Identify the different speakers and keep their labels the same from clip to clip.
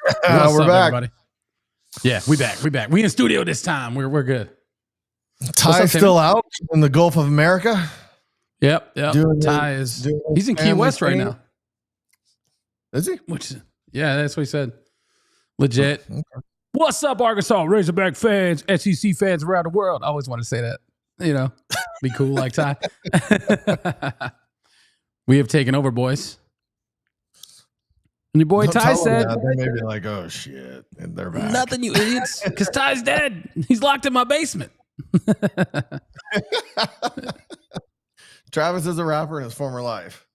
Speaker 1: What's
Speaker 2: We're
Speaker 1: up,
Speaker 2: back.
Speaker 1: everybody? Yeah, we back. We in studio this time. We're good.
Speaker 2: Ty's still out in the Gulf of America.
Speaker 1: Yep. Ty is he's in Key West right now.
Speaker 2: Is he?
Speaker 1: Yeah, that's what he said. Legit.
Speaker 2: Okay.
Speaker 1: What's up, Arkansas Razorback fans, SEC fans around the world? I always want to say that. You know, be cool like Ty. We have taken over, boys. And your boy Ty said,
Speaker 2: they may be like, "Oh shit," and they're back.
Speaker 1: Nothing, you idiots, because Ty's dead. He's locked in my basement.
Speaker 2: Travis is a rapper in his former life.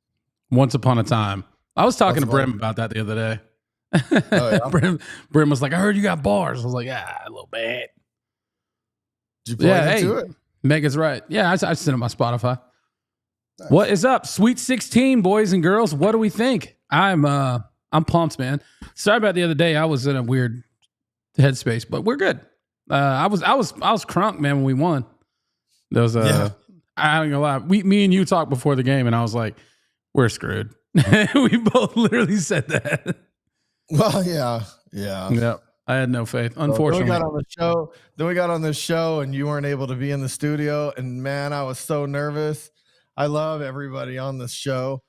Speaker 1: Once upon a time. I was talking to Brim about that the other day.
Speaker 2: Oh, yeah?
Speaker 1: Brim was like, I heard you got bars. I was like, a little bit.
Speaker 2: Did you play into it?
Speaker 1: Megan's right. Yeah, I sent it on my Spotify.
Speaker 2: Nice.
Speaker 1: What is up? Sweet 16, boys and girls. What do we think? I'm pumped, man. Sorry about the other day. I was in a weird headspace, but we're good. I was crunk, man, when we won. There was I ain't gonna lie. Me and you talked before the game, and I was like, we're screwed. We both literally said that.
Speaker 2: Well, yeah.
Speaker 1: Yep. I had no faith, unfortunately.
Speaker 2: Then we got on this show, and you weren't able to be in the studio. And man, I was so nervous. I love everybody on this show,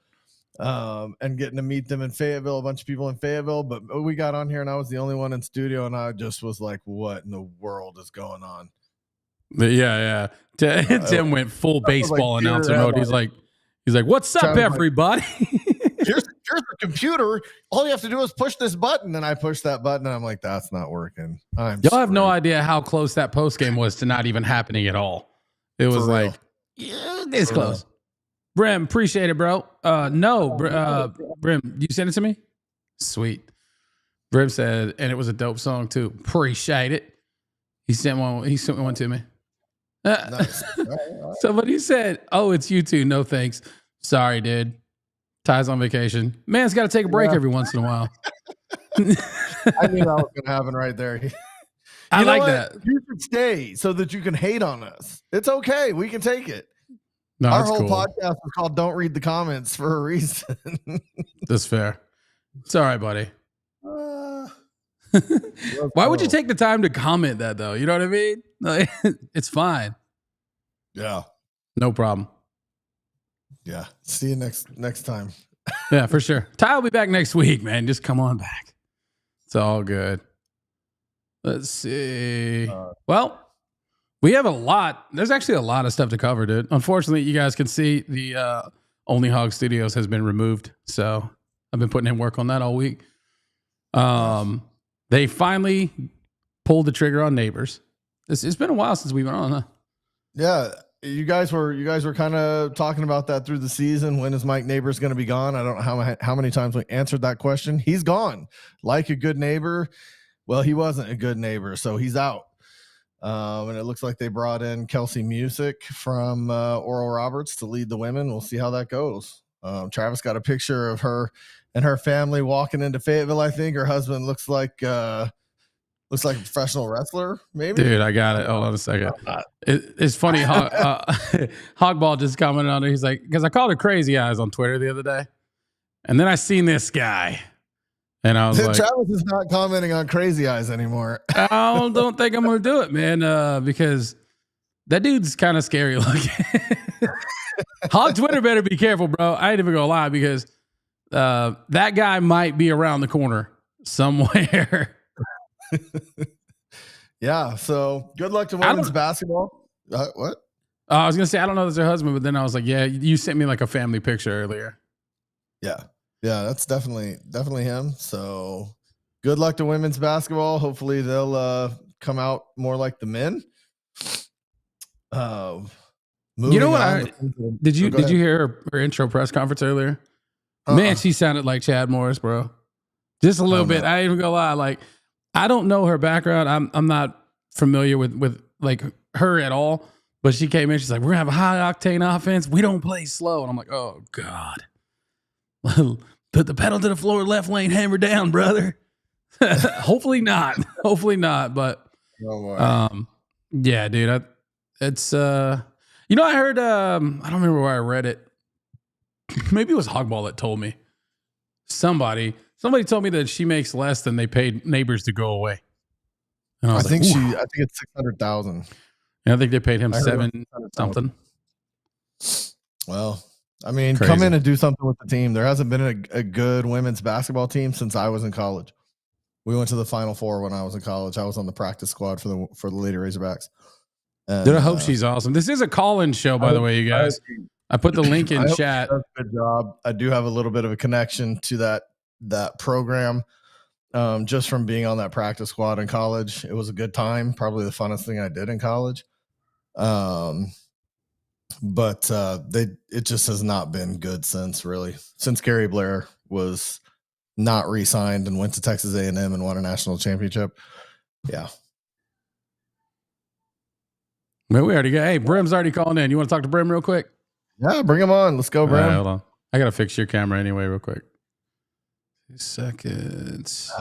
Speaker 2: and getting to meet them in Fayetteville, a bunch of people in Fayetteville. But we got on here, and I was the only one in studio, and I just was like, "What in the world is going on?"
Speaker 1: Yeah. Tim went full baseball announcer mode. He's like, "What's up, everybody?"
Speaker 2: Here's the computer. All you have to do is push this button. And I pushed that button, and I'm like, that's not working.
Speaker 1: Y'all have no idea how close that post game was to not even happening at all. It was like, this close. Brim, appreciate it, bro. Brim, you send it to me? Sweet. Brim said, and it was a dope song too. Appreciate it. He sent one to me.
Speaker 2: Nice.
Speaker 1: Somebody said, "Oh, it's you two. No thanks. Sorry, dude. Ty's on vacation. Man's got to take a break every once in a while."
Speaker 2: I knew that was going to happen right there.
Speaker 1: I like that.
Speaker 2: You should stay so that you can hate on us. It's okay. We can take it.
Speaker 1: No,
Speaker 2: our whole podcast is called "Don't Read the Comments" for a reason.
Speaker 1: That's fair. It's all right, buddy. Why would you take the time to comment that, though? You know what I mean? Like, it's fine.
Speaker 2: Yeah.
Speaker 1: No problem.
Speaker 2: Yeah. See you next time.
Speaker 1: Yeah, for sure. Ty will be back next week, man. Just come on back. It's all good. Let's see. Well, we have a lot. There's actually a lot of stuff to cover, dude. Unfortunately, you guys can see the Only Hog Studios has been removed. So I've been putting in work on that all week. They finally pulled the trigger on Neighbors. It's been a while since we've been on, huh?
Speaker 2: Yeah. You guys were kind of talking about that through the season. When is Mike Neighbors going to be gone? I don't know how many times we answered that question. He's gone. Like a good neighbor. Well, he wasn't a good neighbor, so he's out. And it looks like they brought in Kelsey Music from Oral Roberts to lead the women. We'll see how that goes. Travis got a picture of her and her family walking into Fayetteville. I think her husband looks like a professional wrestler, maybe.
Speaker 1: Dude, I got it. Hold on a second. It's funny. Hogball just commented on it. He's like, because I called her Crazy Eyes on Twitter the other day, and then I seen this guy, and I was like,
Speaker 2: Travis is not commenting on Crazy Eyes anymore.
Speaker 1: I don't think I'm gonna do it, man, because that dude's kind of scary looking. Hog Twitter better be careful, bro. I ain't even gonna lie, because that guy might be around the corner somewhere.
Speaker 2: Yeah, so good luck to women's basketball. What?
Speaker 1: I was gonna say I don't know if it's her husband, but then I was like, yeah, you sent me like a family picture earlier.
Speaker 2: Yeah, that's definitely him. So good luck to women's basketball. Hopefully they'll come out more like the men.
Speaker 1: You know what? Did you hear her intro press conference earlier? Man, she sounded like Chad Morris, bro. Just a little bit. I ain't even gonna lie. Like, I don't know her background. I'm not familiar with like her at all. But she came in. She's like, "We're gonna have a high octane offense. We don't play slow." And I'm like, "Oh God, put the pedal to the floor, left lane, hammer down, brother." Hopefully not. Hopefully not. But yeah, dude. It's I heard. I don't remember where I read it. Maybe it was Hogball that told me. Somebody Somebody told me that she makes less than they paid Neighbors to go away. And
Speaker 2: I think it's 600,000.
Speaker 1: I think they paid him 7 something.
Speaker 2: Well, I mean,
Speaker 1: Crazy.
Speaker 2: Come in and do something with the team. There hasn't been a good women's basketball team since I was in college. We went to the Final Four when I was in college. I was on the practice squad for the Lady Razorbacks. And,
Speaker 1: I hope she's awesome. This is a call-in show, by the way, you guys. I put the link in chat.
Speaker 2: Good job. I do have a little bit of a connection to that program, just from being on that practice squad in college. It was a good time, probably the funnest thing I did in college. But it just has not been good since Gary Blair was not re-signed and went to Texas A&M and won a national championship. Yeah.
Speaker 1: Man, we already got. Hey, Brim's already calling in. You want to talk to Brim real quick?
Speaker 2: Yeah, bring him on. Let's go, Brim.
Speaker 1: Right, hold on. I gotta fix your camera anyway, real quick. 2 seconds.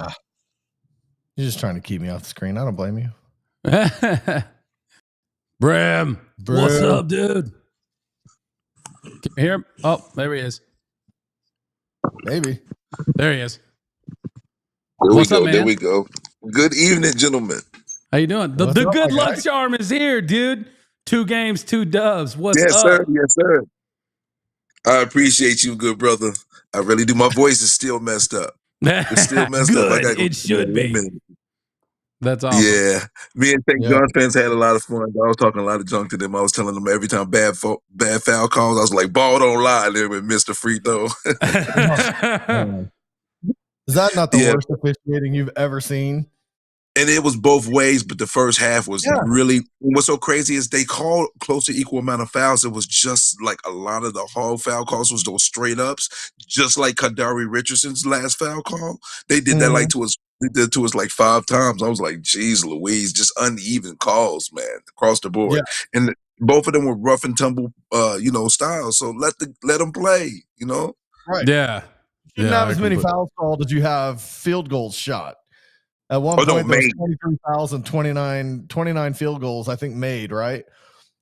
Speaker 2: You're just trying to keep me off the screen. I don't blame you.
Speaker 1: Brim, what's up, dude? Can you hear him? Oh, there he is.
Speaker 2: Maybe.
Speaker 1: There he is.
Speaker 3: What's up, man? There we go. Good evening, gentlemen.
Speaker 1: How you doing? The good luck charm is here, dude. 2 games, 2 dubs. What's up?
Speaker 3: Sir. Yes, sir. I appreciate you, good brother. I really do. My voice is still messed up. It's still messed up. I
Speaker 1: It should be. That's awesome.
Speaker 3: Yeah. Me and St. John fans had a lot of fun. I was talking a lot of junk to them. I was telling them every time bad foul calls, I was like, ball don't lie. And they would miss the free throw.
Speaker 2: Is that not the worst officiating you've ever seen?
Speaker 3: And it was both ways, but the first half was really, what's so crazy is they called close to equal amount of fouls. It was just like a lot of the hard foul calls was those straight ups, just like Kadari Richardson's last foul call. They did that like to us. They did it to us like 5 times. I was like, geez, Louise, just uneven calls, man, across the board. Yeah. And both of them were rough and tumble, styles. So let them play,
Speaker 2: Right.
Speaker 1: Yeah.
Speaker 2: You didn't have as many fouls called as you have field goals shot. At one point, there was 23 fouls and 29 field goals, I think, made, right?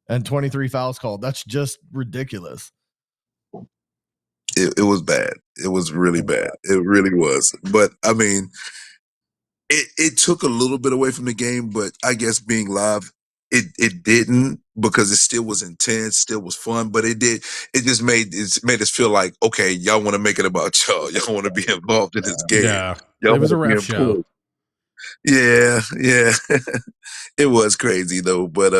Speaker 2: And 23 fouls called. That's just ridiculous.
Speaker 3: It was bad. It was really bad. It really was. But, I mean, it took a little bit away from the game, but I guess being live, it didn't, because it still was intense, still was fun, but it just made us feel like, okay, y'all want to make it about y'all. Y'all want to be involved in this game.
Speaker 1: Yeah. It was a ref show.
Speaker 3: Yeah. It was crazy though, but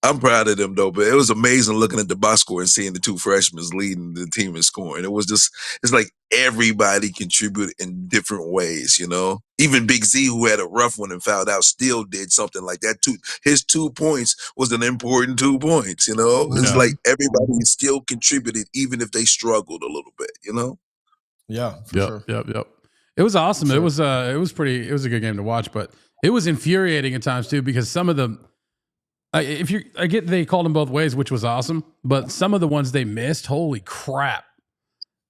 Speaker 3: I'm proud of them though. But it was amazing looking at the box score and seeing the 2 freshmen leading the team in scoring. It's like everybody contributed in different ways, Even Big Z, who had a rough one and fouled out, still did something like that too. His 2 points was an important 2 points, It's like everybody still contributed, even if they struggled a little bit,
Speaker 2: Yeah, for sure.
Speaker 1: Yep. It was awesome. Sure. It was a good game to watch, but it was infuriating at times too, because some of them, they called them both ways, which was awesome, but some of the ones they missed, holy crap.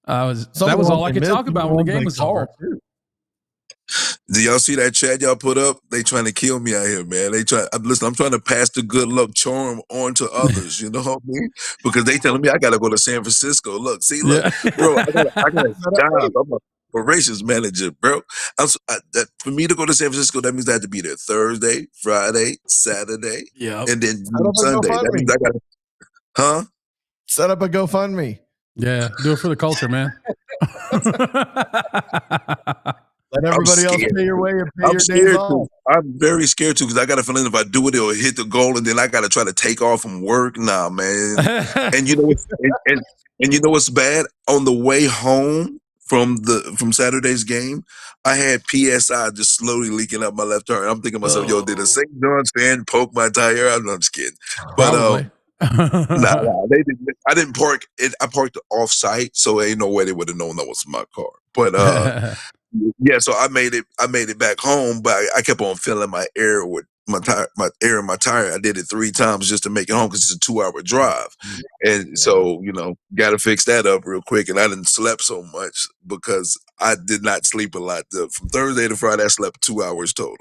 Speaker 1: That was all I could talk about when the game was over.
Speaker 3: Do y'all see that chat y'all put up? They trying to kill me out here, man. Listen, I'm trying to pass the good luck charm on to others, you know what I mean? Because they telling me I got to go to San Francisco. Bro, I got a job. I'm a operations manager, bro. For me to go to San Francisco, that means I have to be there Thursday, Friday, Saturday, and then Sunday. That means I got to,
Speaker 2: set up a GoFundMe.
Speaker 1: Yeah, do it for the culture, man.
Speaker 2: Let everybody else pay your way and pay your days off.
Speaker 3: I'm very scared too, because I got a feeling if I do it, it'll hit the goal, and then I got to try to take off from work. Nah, man. And you know what's bad? On the way home from Saturday's game, I had PSI just slowly leaking up my left turn. I'm thinking to myself, yo, did a St. John's fan poke my tire? I'm just kidding. But nah, they didn't. I didn't park it. I parked off site, so ain't no way they would have known that was my car. But yeah, so I made it back home, but I kept on filling my air with my air in my tire. I did it 3 times just to make it home, because it's a 2-hour drive. And so, got to fix that up real quick. And I didn't slept so much because I did not sleep a lot. From Thursday to Friday, I slept 2 hours total.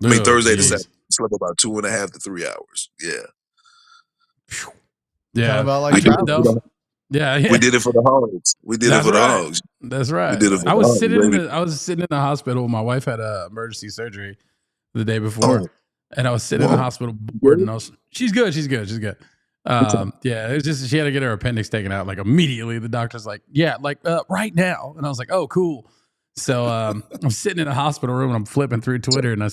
Speaker 3: Thursday to Saturday, I slept about 2.5 to 3 hours. Yeah.
Speaker 1: Yeah.
Speaker 2: Kind of like
Speaker 1: Yeah, yeah.
Speaker 3: We did it for the hogs. We did it for the hogs.
Speaker 1: That's right.
Speaker 3: We did it for
Speaker 1: I
Speaker 3: the
Speaker 1: was
Speaker 3: hogs,
Speaker 1: sitting
Speaker 3: baby.
Speaker 1: I was sitting in the hospital. My wife had emergency surgery the day before, and I was sitting in the hospital board, and she's good. Yeah, it was just she had to get her appendix taken out like immediately. The doctor's like, yeah, like right now, and I was like, oh, cool. So I'm sitting in a hospital room and I'm flipping through Twitter, and I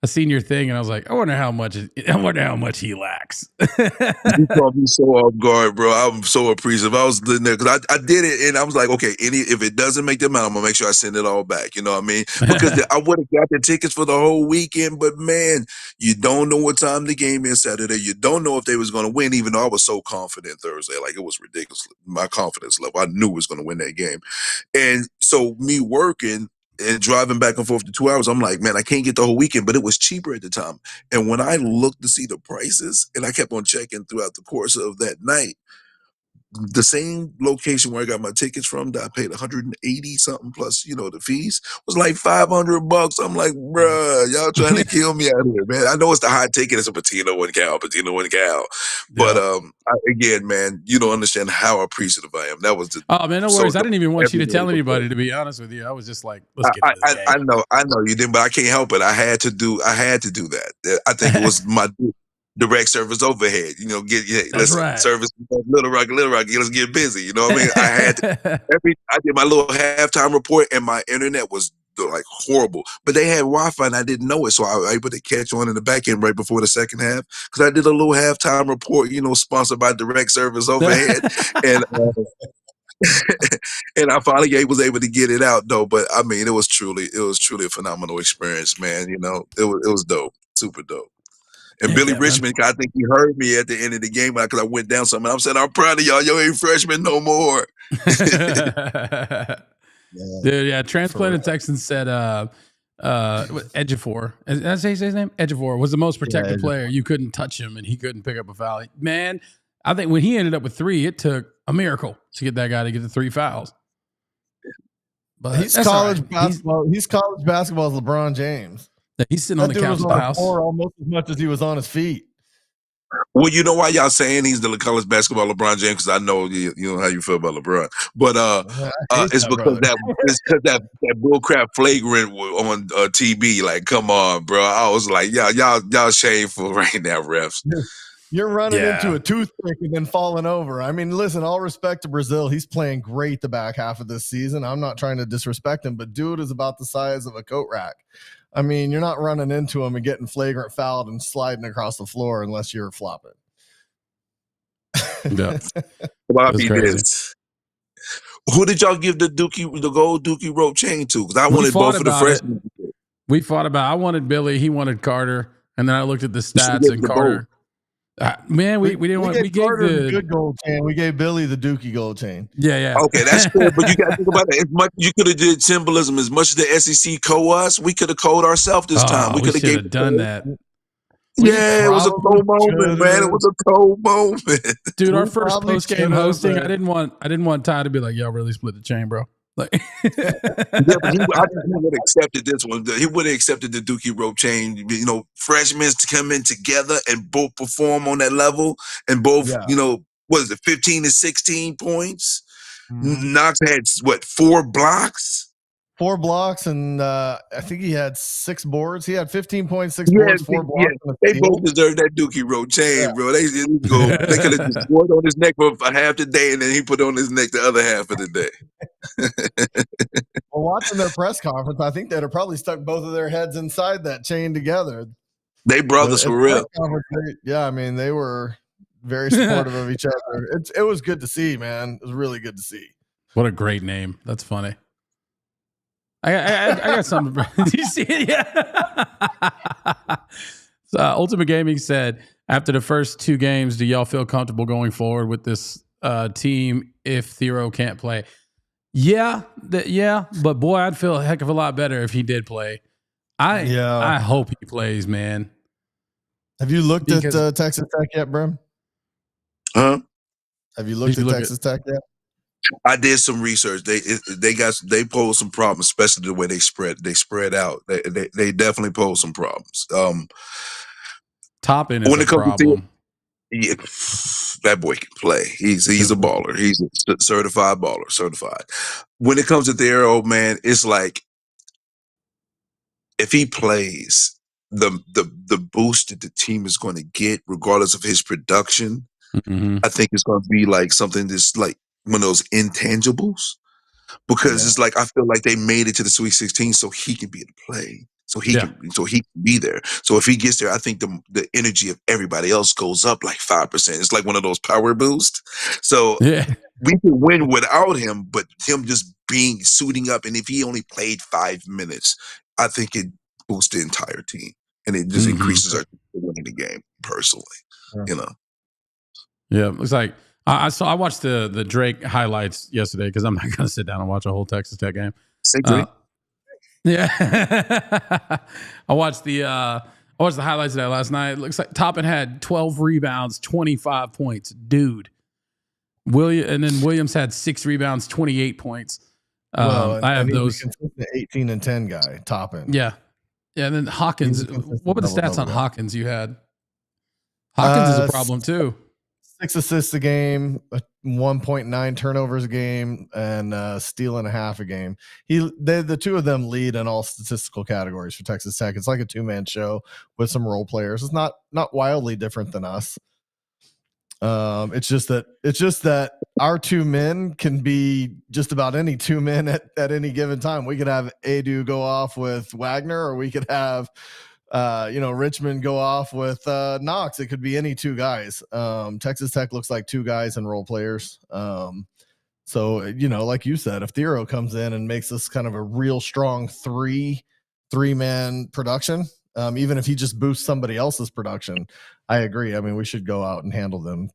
Speaker 1: seen your thing, and I was like, I wonder how much he lacks.
Speaker 3: You caught me so off guard, bro. I'm so appreciative. I was sitting there because I did it, and I was like, okay, if it doesn't make them out, I'm gonna make sure I send it all back. You know what I mean? Because I would have got the tickets for the whole weekend, but man, you don't know what time the game is Saturday. You don't know if they was gonna win, even though I was so confident Thursday. Like it was ridiculous. My confidence level. I knew it was gonna win that game. And so me working and driving back and forth to 2 hours, I'm like, man, I can't get the whole weekend, but it was cheaper at the time. And when I looked to see the prices, and I kept on checking throughout the course of that night, the same location where I got my tickets from that I paid 180 something plus, the fees was like $500. I'm like, bruh, y'all trying to kill me out here, man. I know it's the high ticket. It's a Patino and cow. But again, man, you don't understand how appreciative I am. That was
Speaker 1: oh man, no worries. I didn't even want you to tell anybody, to be honest with you. I was just like, let's get into this game.
Speaker 3: I know you didn't, but I can't help it. I had to do that. I think it was my direct service overhead, service Little Rock, let's get busy. You know what I mean? I did my little halftime report, and my internet was like horrible, but they had Wi-Fi and I didn't know it, so I was able to catch on in the back end right before the second half because I did a little halftime report, sponsored by direct service overhead, and and I finally was able to get it out though. But I mean, it was truly a phenomenal experience, man. It was dope, super dope. And Billy Richmond, I think he heard me at the end of the game because I went down something. I'm saying, I'm proud of y'all. Y'all ain't freshmen no more.
Speaker 1: Dude, yeah. Transplanted Texans said Ejiofor. Did I say his name? Ejiofor was the most protected player. You couldn't touch him, and he couldn't pick up a foul. Man, I think when he ended up with 3, it took a miracle to get that guy to get the 3 fouls.
Speaker 2: But he's college basketball. He's college basketball's LeBron James.
Speaker 1: He's sitting on the couch of the house
Speaker 2: almost as much as he was on his feet.
Speaker 3: Well, you know why y'all saying he's the college basketball LeBron James? Because I know you know how you feel about LeBron, but it's because that bullcrap flagrant on TB. Like, come on, bro. I was like, y'all shameful right now, refs.
Speaker 2: You're running into a toothpick and then falling over. I mean, listen, all respect to Brazil. He's playing great the back half of this season. I'm not trying to disrespect him, but dude is about the size of a coat rack. I mean, you're not running into him and getting flagrant fouled and sliding across the floor unless you're flopping.
Speaker 3: Yeah. Bobby this. Who did y'all give the gold Dookie rope chain to? Because I wanted both of the freshmen.
Speaker 1: We fought about it. I wanted Billy. He wanted Carter. And then I looked at the stats and Carter. Man, we didn't want. We gave
Speaker 2: Carter the good gold chain. We gave Billy the Dookie gold chain.
Speaker 1: Yeah.
Speaker 3: Okay, that's cool. But you got to think about it. As much you could have did symbolism, as much as the SEC co us, we could have code ourselves this time.
Speaker 1: We could have done that.
Speaker 3: Yeah, it was a cold moment, man. It was a cold moment,
Speaker 1: dude. Our first post game hosting, I didn't want Ty to be like, "Y'all really split the chain, bro." Like,
Speaker 3: I think he would have accepted this one. He would have accepted the Dookie rope chain. Freshmen to come in together and both perform on that level, and both, what is it, 15 and 16 points? Mm-hmm. Knox had 4 blocks?
Speaker 2: 4 blocks, and I think he had 6 boards. He had 15 points, 6 boards, 4 blocks.
Speaker 3: They both deserve that Dookie rope chain, bro. They could have just worn on his neck for half the day, and then he put on his neck the other half of the day.
Speaker 2: Well, watching their press conference, I think they'd have probably stuck both of their heads inside that chain together.
Speaker 3: They brothers for real.
Speaker 2: I mean, they were very supportive of each other. It was good to see, man. It was really good to see.
Speaker 1: What a great name. That's funny. I got something. Did you see it? Yeah. So, Ultimate Gaming said, after the first 2 games, do y'all feel comfortable going forward with this team if Thero can't play? Yeah, but boy, I'd feel a heck of a lot better if he did play. I hope he plays, man.
Speaker 2: Have you looked at Texas Tech yet, Brim?
Speaker 3: Huh?
Speaker 2: Have you looked at Texas Tech yet?
Speaker 3: I did some research. They posed some problems, especially the way they spread out. They definitely posed some problems.
Speaker 1: Toppin is a problem.
Speaker 3: Yeah, that boy can play. He's a baller. He's a certified baller, certified. When it comes to Thero, man, it's like if he plays, the boost that the team is going to get, regardless of his production, I think it's going to be like something that's like one of those intangibles. Because it's like I feel like they made it to the Sweet 16 so he can be able to play, so he can be there. So if he gets there, I think the energy of everybody else goes up like 5%. It's like one of those power boosts. So we can win without him, but him just suiting up, and if he only played 5 minutes, I think it boosts the entire team, and it just increases our winning the game. Personally,
Speaker 1: Yeah, it's like. I watched the Drake highlights yesterday because I'm not going to sit down and watch a whole Texas Tech game. Yeah, I watched the highlights of that last night. It looks like Toppin had 12 rebounds, 25 points, dude. And then Williams had 6 rebounds, 28 points. I have those.
Speaker 2: Consistent 18 and 10 guy, Toppin.
Speaker 1: Yeah. And then Hawkins. What were the stats on Hawkins you had? Hawkins is a problem too.
Speaker 2: 6 assists a game, 1.9 turnovers a game, and steal and a half a game. The two of them lead in all statistical categories for Texas Tech. It's like a 2-man show with some role players. It's not wildly different than us. It's just that our 2 men can be just about any 2 men at any given time. We could have Adu go off with Wagner, or we could have Richmond go off with Knox. It could be any 2 guys. Texas Tech looks like 2 guys and role players. So like you said, if Thero comes in and makes this kind of a real strong 3-man production, even if he just boosts somebody else's production, I agree. I mean, we should go out and handle them,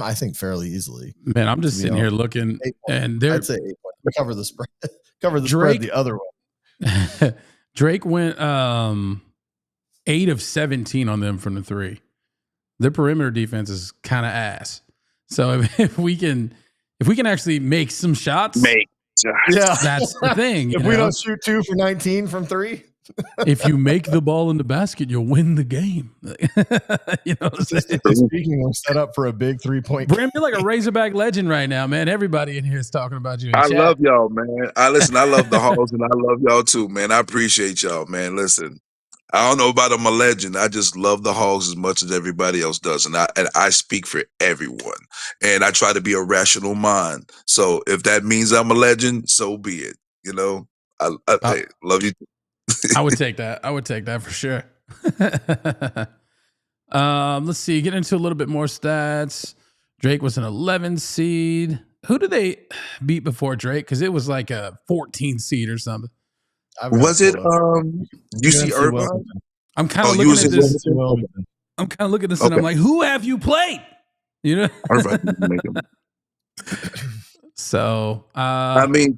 Speaker 2: I think, fairly easily.
Speaker 1: Man, I'm just sitting here looking, and
Speaker 2: I'd say 8 points. Cover the spread. Spread the other way.
Speaker 1: Drake went 8 of 17 on them from the 3. Their perimeter defense is kind of ass. So if we can actually make some shots, that's the thing.
Speaker 2: If we don't shoot 2 for 19 from 3,
Speaker 1: if you make the ball in the basket, you'll win the game. You know what I'm saying?
Speaker 2: Speaking, we're set up for a big 3-point.
Speaker 1: Bram, you're like a Razorback legend right now, man. Everybody in here is talking about you.
Speaker 3: I love y'all, man. I love the Hogs, and I love y'all too, man. I appreciate y'all, man. Listen, I don't know about I'm a legend. I just love the Hogs as much as everybody else does, and I speak for everyone. And I try to be a rational mind. So if that means I'm a legend, so be it. I love you.
Speaker 1: I would take that. I would take that for sure. Let's see. Get into a little bit more stats. Drake was an 11 seed. Who did they beat before Drake? Because it was like a 14 seed or something.
Speaker 3: Was it UC Irvine?
Speaker 1: I'm kind of looking at this. I'm kind of looking at this, and I'm like, who have you played? So,
Speaker 3: I mean,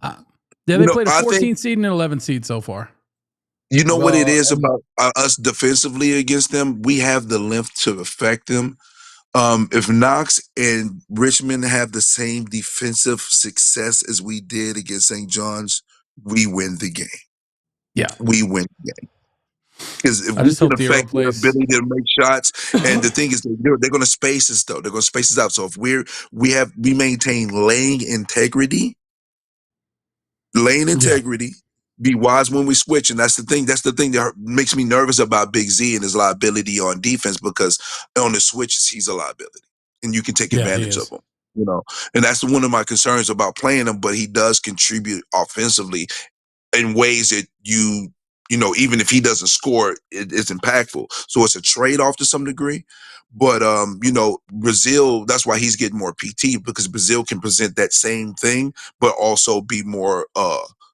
Speaker 1: they played a 14 seed and an 11 seed so far.
Speaker 3: You know what it is about us defensively against them? We have the length to affect them. If Knox and Richmond have the same defensive success as we did against St. John's, we win the game.
Speaker 1: Yeah,
Speaker 3: we win the game. Because if we can affect their ability to make shots, and the thing is, they're going to space us though. They're going to space us out. So if we maintain lane integrity, be wise when we switch, and that's the thing. That's the thing that makes me nervous about Big Z and his liability on defense, because on the switches he's a liability, and you can take advantage of him. And that's one of my concerns about playing him. But he does contribute offensively in ways that even if he doesn't score, it's impactful. So it's a trade-off to some degree. But Brazil, that's why he's getting more PT, because Brazil can present that same thing, but also be more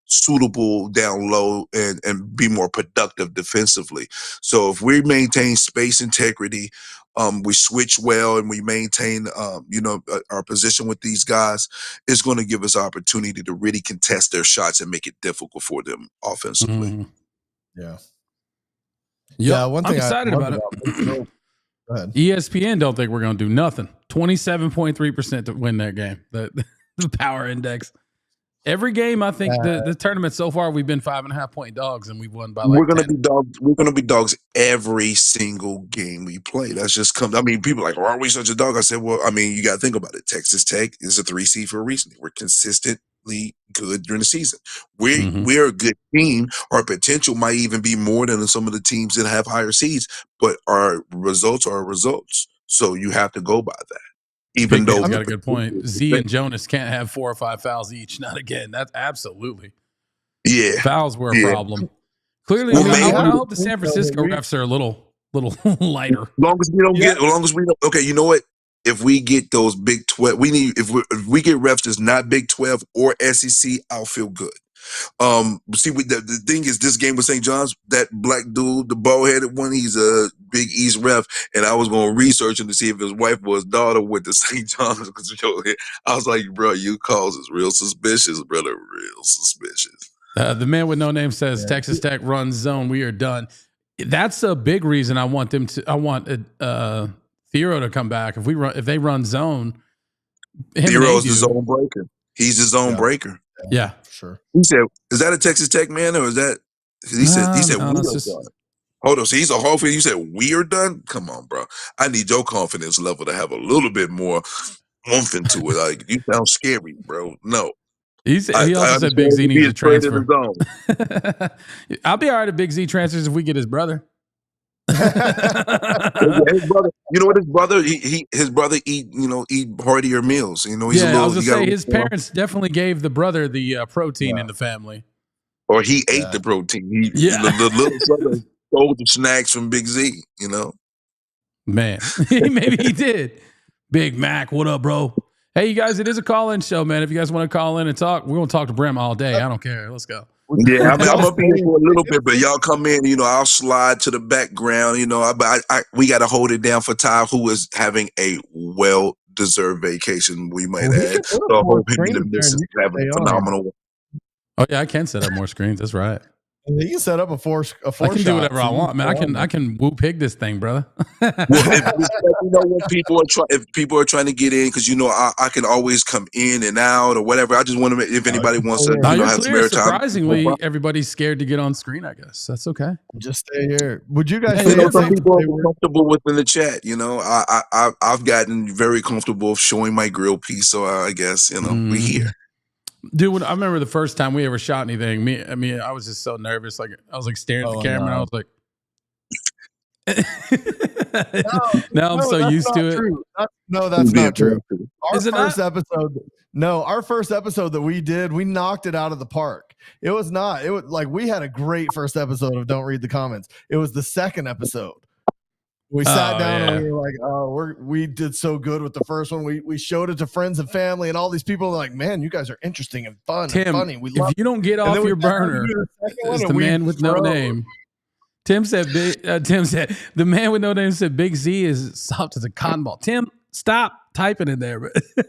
Speaker 3: suitable down low and be more productive defensively. So if we maintain space integrity, we switch well, and we maintain our position with these guys, it's going to give us opportunity to really contest their shots and make it difficult for them offensively.
Speaker 1: Mm-hmm.
Speaker 2: Yeah. One thing
Speaker 1: I'm excited about it. Go ahead. ESPN don't think we're going to do nothing. 27.3% to win that game. The power index. Every game, I think the tournament so far, we've been 5.5 point dogs, and we've won by like
Speaker 3: We're gonna
Speaker 1: 10.
Speaker 3: be dogs. We're gonna be dogs every single game we play. That's just come. I mean, people are like, why are we such a dog? I said, well, I mean, you got to think about it. Texas Tech is a 3 seed for a reason. We're consistently good during the season. We're a good team. Our potential might even be more than some of the teams that have higher seeds, but our results are results. So you have to go by that. Even though
Speaker 1: got a good point. Z and Jonas can't have 4 or 5 fouls each. Not again. That's absolutely.
Speaker 3: Yeah,
Speaker 1: fouls were a problem. Clearly, I hope the San Francisco refs are a little lighter.
Speaker 3: As long as we don't get, as long as we don't. Okay, you know what? If we get those Big 12, we need. If we get refs that's not Big 12 or SEC, I'll feel good. See, the thing is, this game with St. John's, that black dude, the bald-headed one, he's a Big East ref, and I was going to research him to see if his wife or his daughter went to St. John's. I was like, bro, you calls is real suspicious, brother, real suspicious.
Speaker 1: The man with no name says Texas Tech runs zone. We are done. That's a big reason I want them to. I want Theo to come back. If they run zone,
Speaker 3: Theo's the zone breaker. He's the zone breaker.
Speaker 1: Yeah,
Speaker 2: sure.
Speaker 3: He said, "Is that a Texas Tech man, or is that?" He said, "We are done." Hold on, so he's a Hall fan. You said we are done. Come on, bro. I need your confidence level to have a little bit more oomph into it. Like, you sound scary, bro. No.
Speaker 1: He also said Big Z needs to transfer. I'll be all right if Big Z transfers if we get his brother.
Speaker 3: His brother, you know what, his brother his brother eat heartier meals. You know, he's a little.
Speaker 1: I was gonna say his parents definitely gave the brother the protein in the family,
Speaker 3: or he ate the protein. The little brother stole the snacks from Big Z. You know,
Speaker 1: man, maybe he did. Big Mac, what up, bro? Hey, you guys, it is a call-in show, man. If you guys want to call in and talk, we're gonna talk to Brim all day. I don't care. Let's go.
Speaker 3: Yeah, I mean, I'm up here for a little bit, but y'all come in. You know, I'll slide to the background. You know, we got to hold it down for Ty, who is having a well-deserved vacation. We might add. So I hope him and the missus having a phenomenal one.
Speaker 1: Oh yeah, I can set up more screens. That's right.
Speaker 2: You can set up a four. I
Speaker 1: can do whatever I want, man. I can woo pig this thing, brother.
Speaker 3: Well, if people are trying to get in, because I can always come in and out or whatever. I just want to make, if anybody wants to have some airtime.
Speaker 1: Surprisingly, everybody's scared to get on screen. I guess that's okay.
Speaker 2: Just stay here. Would you guys?
Speaker 3: Some people are comfortable within the chat. You know, I've gotten very comfortable showing my grill piece, so I guess we here.
Speaker 1: Dude, I remember the first time we ever shot anything. I was just so nervous. Like I was like staring at the camera, and I was like, now I'm so used to it.
Speaker 2: No, that's not true. Our first episode that we did, we knocked it out of the park. It was like we had a great first episode of Don't Read the Comments. It was the second episode. We sat down and we were like, we did so good with the first one. We showed it to friends and family, and all these people were like, man, you guys are interesting and fun and funny. We love
Speaker 1: if you don't get off your burner, it's the man with no name. Tim said, the man with no name said Big Z is soft as a cotton ball. Tim, stop typing in there.
Speaker 2: That's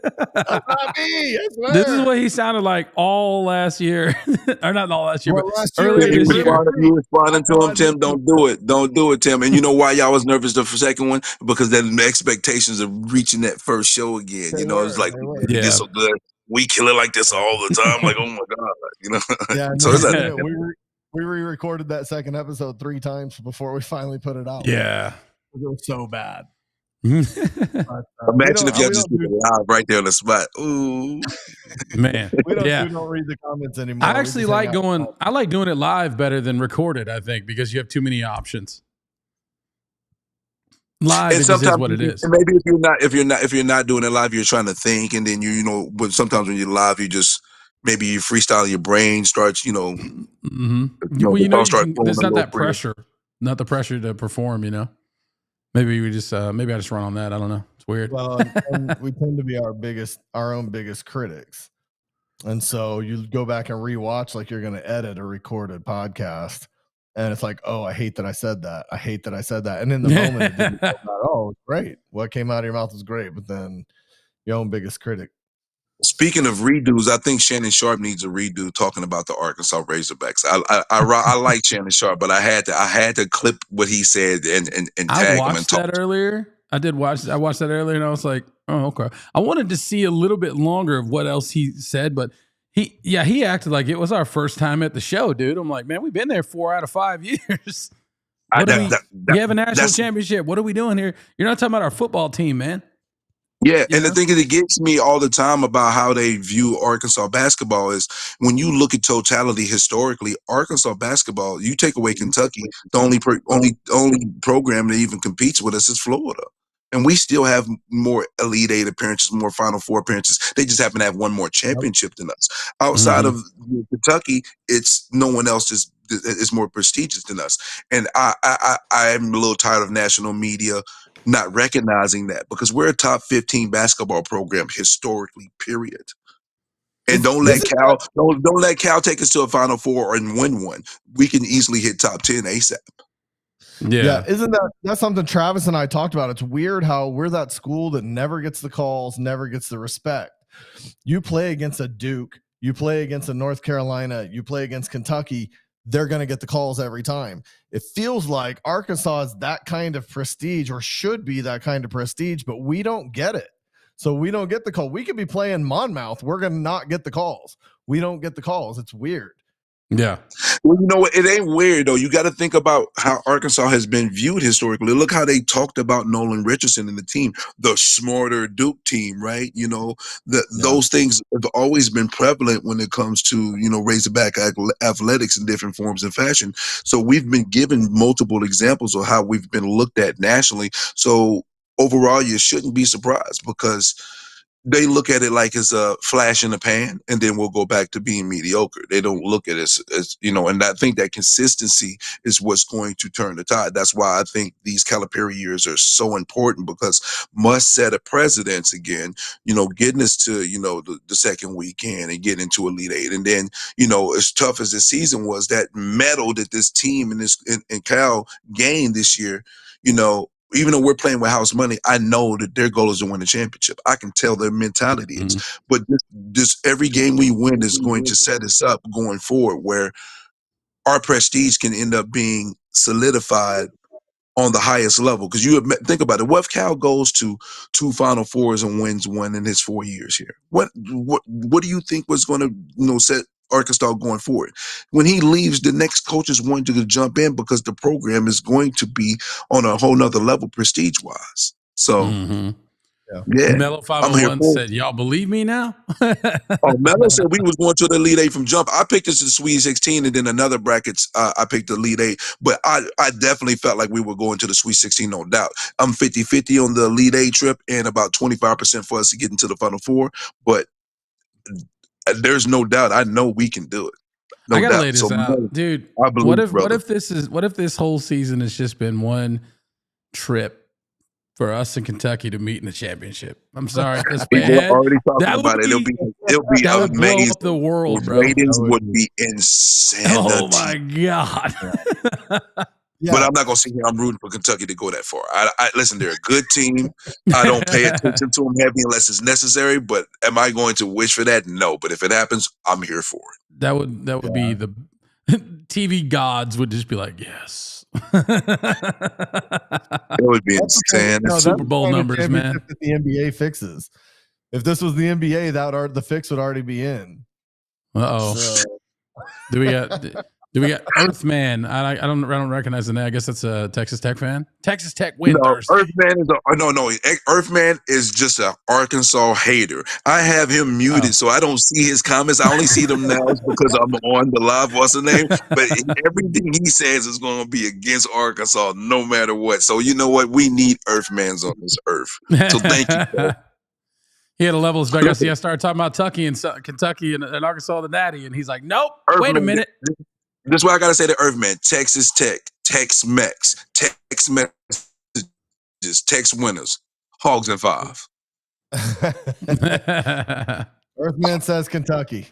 Speaker 2: not me. I swear.
Speaker 1: This is what he sounded like all last year. Or not all last year, but
Speaker 3: earlier this year. You responding to him, Tim, don't do it. Don't do it, Tim. And you know why y'all was nervous the second one? Because then the expectations of reaching that first show again. It's like, this so good. We kill it like this all the time. Like, oh my God.
Speaker 2: Yeah, so it's like, we re-recorded that second episode 3 times before we finally put it out.
Speaker 1: Yeah.
Speaker 2: It was so bad.
Speaker 3: Imagine if y'all just did it live right there on the spot. Ooh,
Speaker 1: man.
Speaker 2: We don't read the comments anymore.
Speaker 1: I actually like doing it live better than recorded, I think, because you have too many options. Live is what it is.
Speaker 3: Maybe if you're not doing it live, you're trying to think, and then but sometimes when you're live, you just maybe you freestyle, your brain starts,
Speaker 1: there's not that pressure, not the pressure to perform, Maybe I just run on that. I don't know. It's weird.
Speaker 2: Well, and we tend to be our own biggest critics. And so you go back and rewatch like you're going to edit a recorded podcast. And it's like, oh, I hate that I said that. I hate that I said that. And in the moment, it didn't feel bad. Oh, it's great. What came out of your mouth was great. But then your own biggest critic.
Speaker 3: Speaking of redos, I think Shannon Sharp needs a redo talking about the Arkansas Razorbacks. I like Shannon Sharp, but I had to clip what he said and tag him. I watched
Speaker 1: that earlier. I watched that earlier, and I was like, oh, okay. I wanted to see a little bit longer of what else he said, but He acted like it was our first time at the show, dude. I'm like, man, we've been there 4 out of 5 years. We have a national championship. What are we doing here? You're not talking about our football team, man.
Speaker 3: Yeah, and the thing that gets me all the time about how they view Arkansas basketball is when you look at totality historically, Arkansas basketball, you take away Kentucky, the only program that even competes with us is Florida. And we still have more Elite Eight appearances, more Final Four appearances. They just happen to have one more championship than us. Outside of Kentucky, it's no one else is more prestigious than us. And I'm a little tired of national media not recognizing that, because we're a top 15 basketball program historically, period. And don't let Cal take us to a Final Four and win one. We can easily hit top 10 ASAP.
Speaker 2: Yeah. Isn't that's something Travis and I talked about? It's weird how we're that school that never gets the calls, never gets the respect. You play against a Duke, you play against a North Carolina, you play against Kentucky, they're going to get the calls every time. It feels like Arkansas is that kind of prestige, or should be that kind of prestige, but we don't get it. So we don't get the call. We could be playing Monmouth. We're going to not get the calls. We don't get the calls. It's weird.
Speaker 3: Yeah. Well, you know what? It ain't weird, though. You got to think about how Arkansas has been viewed historically. Look how they talked about Nolan Richardson and the team, the smarter Duke team, right? You know, those things have always been prevalent when it comes to, you know, Razorback athletics in different forms and fashion. So we've been given multiple examples of how we've been looked at nationally. So overall, you shouldn't be surprised, because they look at it like it's a flash in the pan, and then we'll go back to being mediocre. They don't look at it as you know, and I think that consistency is what's going to turn the tide. That's why I think these Calipari years are so important, because must set a precedence again, you know, getting us to, you know, the second weekend and getting into Elite Eight. And then, you know, as tough as the season was, that medal that this team and Cal gained this year, you know, even though we're playing with house money, I know that their goal is to win the championship. I can tell their mentality is. But this every game we win is going to set us up going forward, where our prestige can end up being solidified on the highest level. Because you think about it, what if Cal goes to 2 Final Fours and wins one in his 4 years here? What do you think was going to, you know, set Arkansas going forward? When he leaves, the next coach is going to jump in, because the program is going to be on a whole nother level prestige wise. So yeah.
Speaker 1: Mello 501 said, y'all believe me now?
Speaker 3: Mello said we was going to the Elite Eight from jump. I picked us to the Sweet 16, and then another brackets I picked the Elite Eight, but I definitely felt like we were going to the Sweet 16, no doubt. I'm 50-50 on the Elite Eight trip, and about 25% for us to get into the Final Four, but there's no doubt. I know we can do it. No
Speaker 1: I gotta
Speaker 3: doubt.
Speaker 1: lay this out, dude. What if this whole season has just been one trip for us in Kentucky to meet in the championship? I'm sorry,
Speaker 3: already talking about it. It'll be
Speaker 1: that would blow
Speaker 3: amazing.
Speaker 1: up the world, bro.
Speaker 3: Ratings would be insane.
Speaker 1: Oh my god.
Speaker 3: Yeah. But I'm not gonna sit here. I'm rooting for Kentucky to go that far. I listen. They're a good team. I don't pay attention to them heavy unless it's necessary. But am I going to wish for that? No. But if it happens, I'm here for it.
Speaker 1: That would be the TV gods would just be like, yes.
Speaker 3: It would be insane.
Speaker 1: Super Bowl numbers, man.
Speaker 2: That the NBA fixes. If this was the NBA, the fix would already be in.
Speaker 1: So. Do we got Earthman? I don't recognize the name. I guess that's a Texas Tech fan. Texas Tech win Thursday.
Speaker 3: Earthman is just an Arkansas hater. I have him muted, so I don't see his comments. I only see them now because I'm on the live. What's the name? But everything he says is going to be against Arkansas, no matter what. So you know what? We need Earthmans on this earth. So thank you, bro.
Speaker 1: He had a level of I started talking about Kentucky and Arkansas, the Natty, and he's like, nope.
Speaker 3: Earthman,
Speaker 1: wait a minute.
Speaker 3: This is what I gotta say to Earthman. Texas Tech, Tex-Mex, Tex-Mex, Tex winners, Hogs in 5.
Speaker 2: Earthman says Kentucky.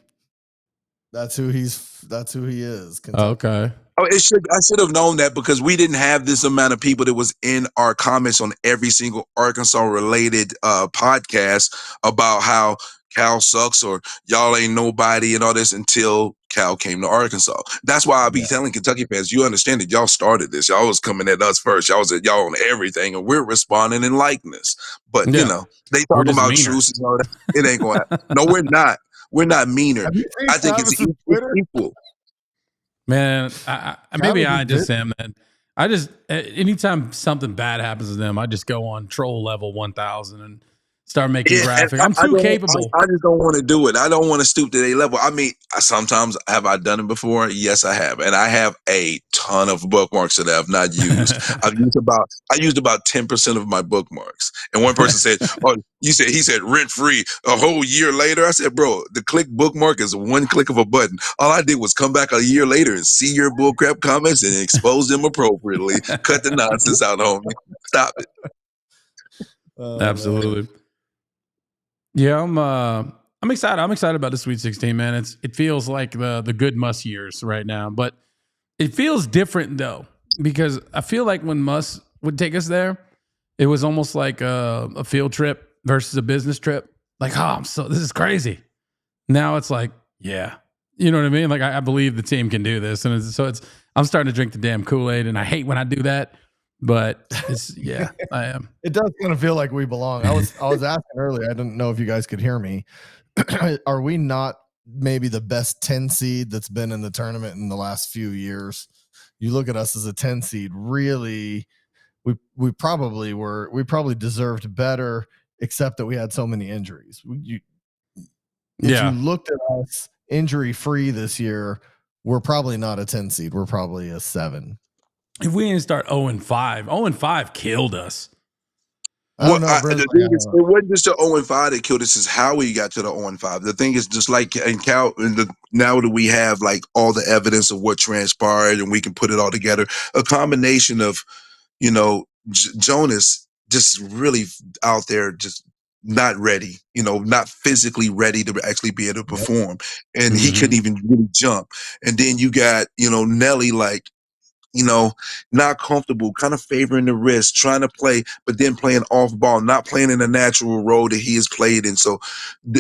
Speaker 2: That's who he is. Kentucky.
Speaker 1: Okay.
Speaker 3: Oh, I should have known that, because we didn't have this amount of people that was in our comments on every single Arkansas related podcast about how Cal sucks or y'all ain't nobody and all this until Cal came to Arkansas. That's why I be telling Kentucky fans, you understand that y'all started this. Y'all was coming at us first. Y'all was at y'all on everything, and we're responding in likeness. But you know, they talking about truce and all that. It ain't going to happen. No, we're not. We're not meaner. I think it's
Speaker 2: Twitter?
Speaker 3: equal.
Speaker 1: Man, maybe I just am, man. I just, anytime something bad happens to them, I just go on troll level 1000 and start making graphics. I'm too capable.
Speaker 3: I just don't want to do it. I don't want to stoop to their level. I mean, sometimes have I done it before? Yes, I have, and I have a ton of bookmarks that I have not used. I used about 10% of my bookmarks. And one person said, "Oh, he said rent free a whole year later." I said, "Bro, the click bookmark is one click of a button. All I did was come back a year later and see your bullcrap comments and expose them appropriately. Cut the nonsense out, homie. Stop it."
Speaker 1: Absolutely. Man. Yeah, I'm excited. I'm excited about the Sweet 16, man. It feels like the good Muss years right now, but it feels different though, because I feel like when Muss would take us there, it was almost like a field trip versus a business trip. Like, this is crazy. Now it's like, yeah, you know what I mean? Like, I believe the team can do this, and I'm starting to drink the damn Kool-Aid, and I hate when I do that. But I am.
Speaker 2: It does kind of feel like we belong. I was asking earlier. I didn't know if you guys could hear me. Are we not maybe the best 10 seed that's been in the tournament in the last few years? You look at us as a 10 seed. Really, we probably deserved better, except that we had so many injuries. If you looked at us injury free this year, we're probably not a 10 seed. We're probably a 7.
Speaker 1: If we didn't start 0-5, 0-5 killed us.
Speaker 3: Well, the thing is, it wasn't just the 0-5 that killed us; is how we got to the 0-5. The thing is, just like in Cal, now that we have like all the evidence of what transpired, and we can put it all together, a combination of, Jonas just really out there, just not ready, not physically ready to actually be able to perform, and he couldn't even really jump. And then you got, Nelly, like, not comfortable, kind of favoring the wrist, trying to play, but then playing off ball, not playing in a natural role that he has played in. So,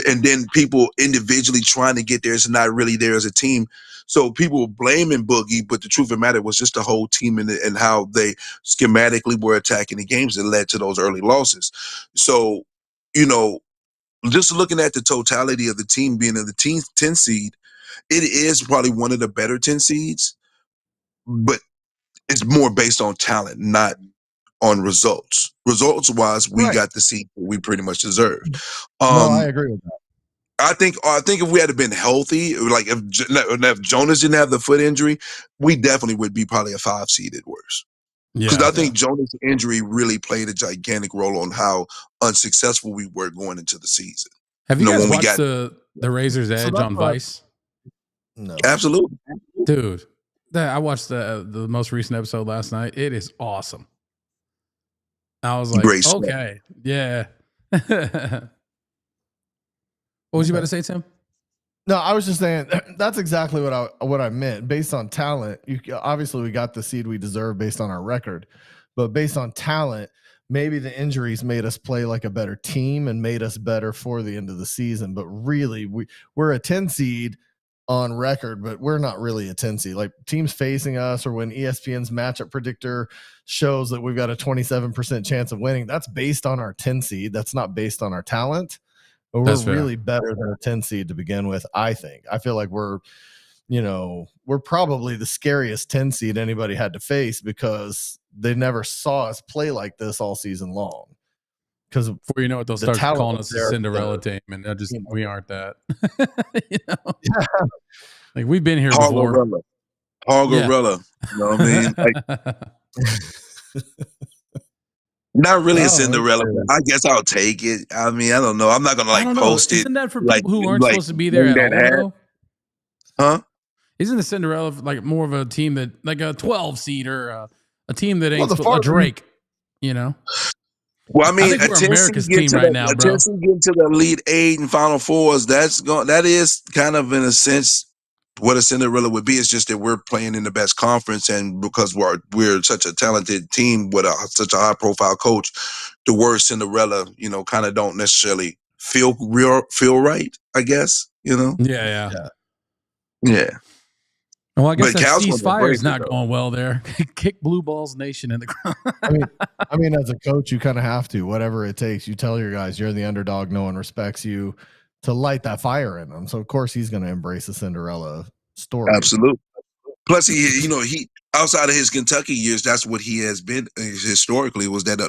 Speaker 3: and then people individually trying to get there is not really there as a team. So people were blaming Boogie, but the truth of the matter was just the whole team and how they schematically were attacking the games that led to those early losses. So, just looking at the totality of the team being in the 10 seed, it is probably one of the better 10 seeds, but it's more based on talent, not on results. Results-wise, we got the seed we pretty much deserved.
Speaker 2: No, I agree with that.
Speaker 3: I think if we had been healthy, like if Jonas didn't have the foot injury, we definitely would be probably a 5 seed at worst. Because I think Jonas' injury really played a gigantic role on how unsuccessful we were going into the season.
Speaker 1: Have you guys watched the Razor's Edge on Vice?
Speaker 2: No,
Speaker 3: absolutely,
Speaker 1: dude. I watched the most recent episode last night. It is awesome. I was like, okay, yeah. What was you about to say, Tim?
Speaker 2: No, I was just saying that's exactly what I meant. Based on talent, obviously we got the seed we deserve based on our record, but based on talent, maybe the injuries made us play like a better team and made us better for the end of the season. But really, we're a 10 seed on record, but we're not really a 10 seed. Like teams facing us, or when ESPN's matchup predictor shows that we've got a 27% chance of winning, that's based on our 10 seed. That's not based on our talent. But we're really better than a 10 seed to begin with, I think. I feel like we're probably the scariest 10 seed anybody had to face, because they never saw us play like this all season long. Because
Speaker 1: before you know it, they'll start calling us a Cinderella team, and we aren't that. Like we've been here before.
Speaker 3: Hogorella. You know what I mean? Like, not really a Cinderella. I guess I'll take it. I mean, I don't know. I'm not gonna post it.
Speaker 1: Isn't that for people who aren't supposed to be there at all?
Speaker 3: Huh?
Speaker 1: Isn't the Cinderella like more of a team that, like a 12 seed or a team that ain't a Drake?
Speaker 3: Well, I mean,
Speaker 1: I think we're America's team right now, bro.
Speaker 3: Get to the Elite 8 and Final Fours. That is kind of, in a sense, what a Cinderella would be. It's just that we're playing in the best conference, and because we're such a talented team with such a high profile coach, the word Cinderella, kind of don't necessarily feel right, I guess.
Speaker 1: Yeah. Well, I guess that ceasefire is not going well there. Kick Blue Balls Nation in the ground.
Speaker 2: I mean, as a coach, you kind of have to, whatever it takes. You tell your guys you're the underdog. No one respects you. light that fire in him. So of course he's going to embrace the Cinderella story.
Speaker 3: Absolutely. Plus, he outside of his Kentucky years, that's what he has been historically, was that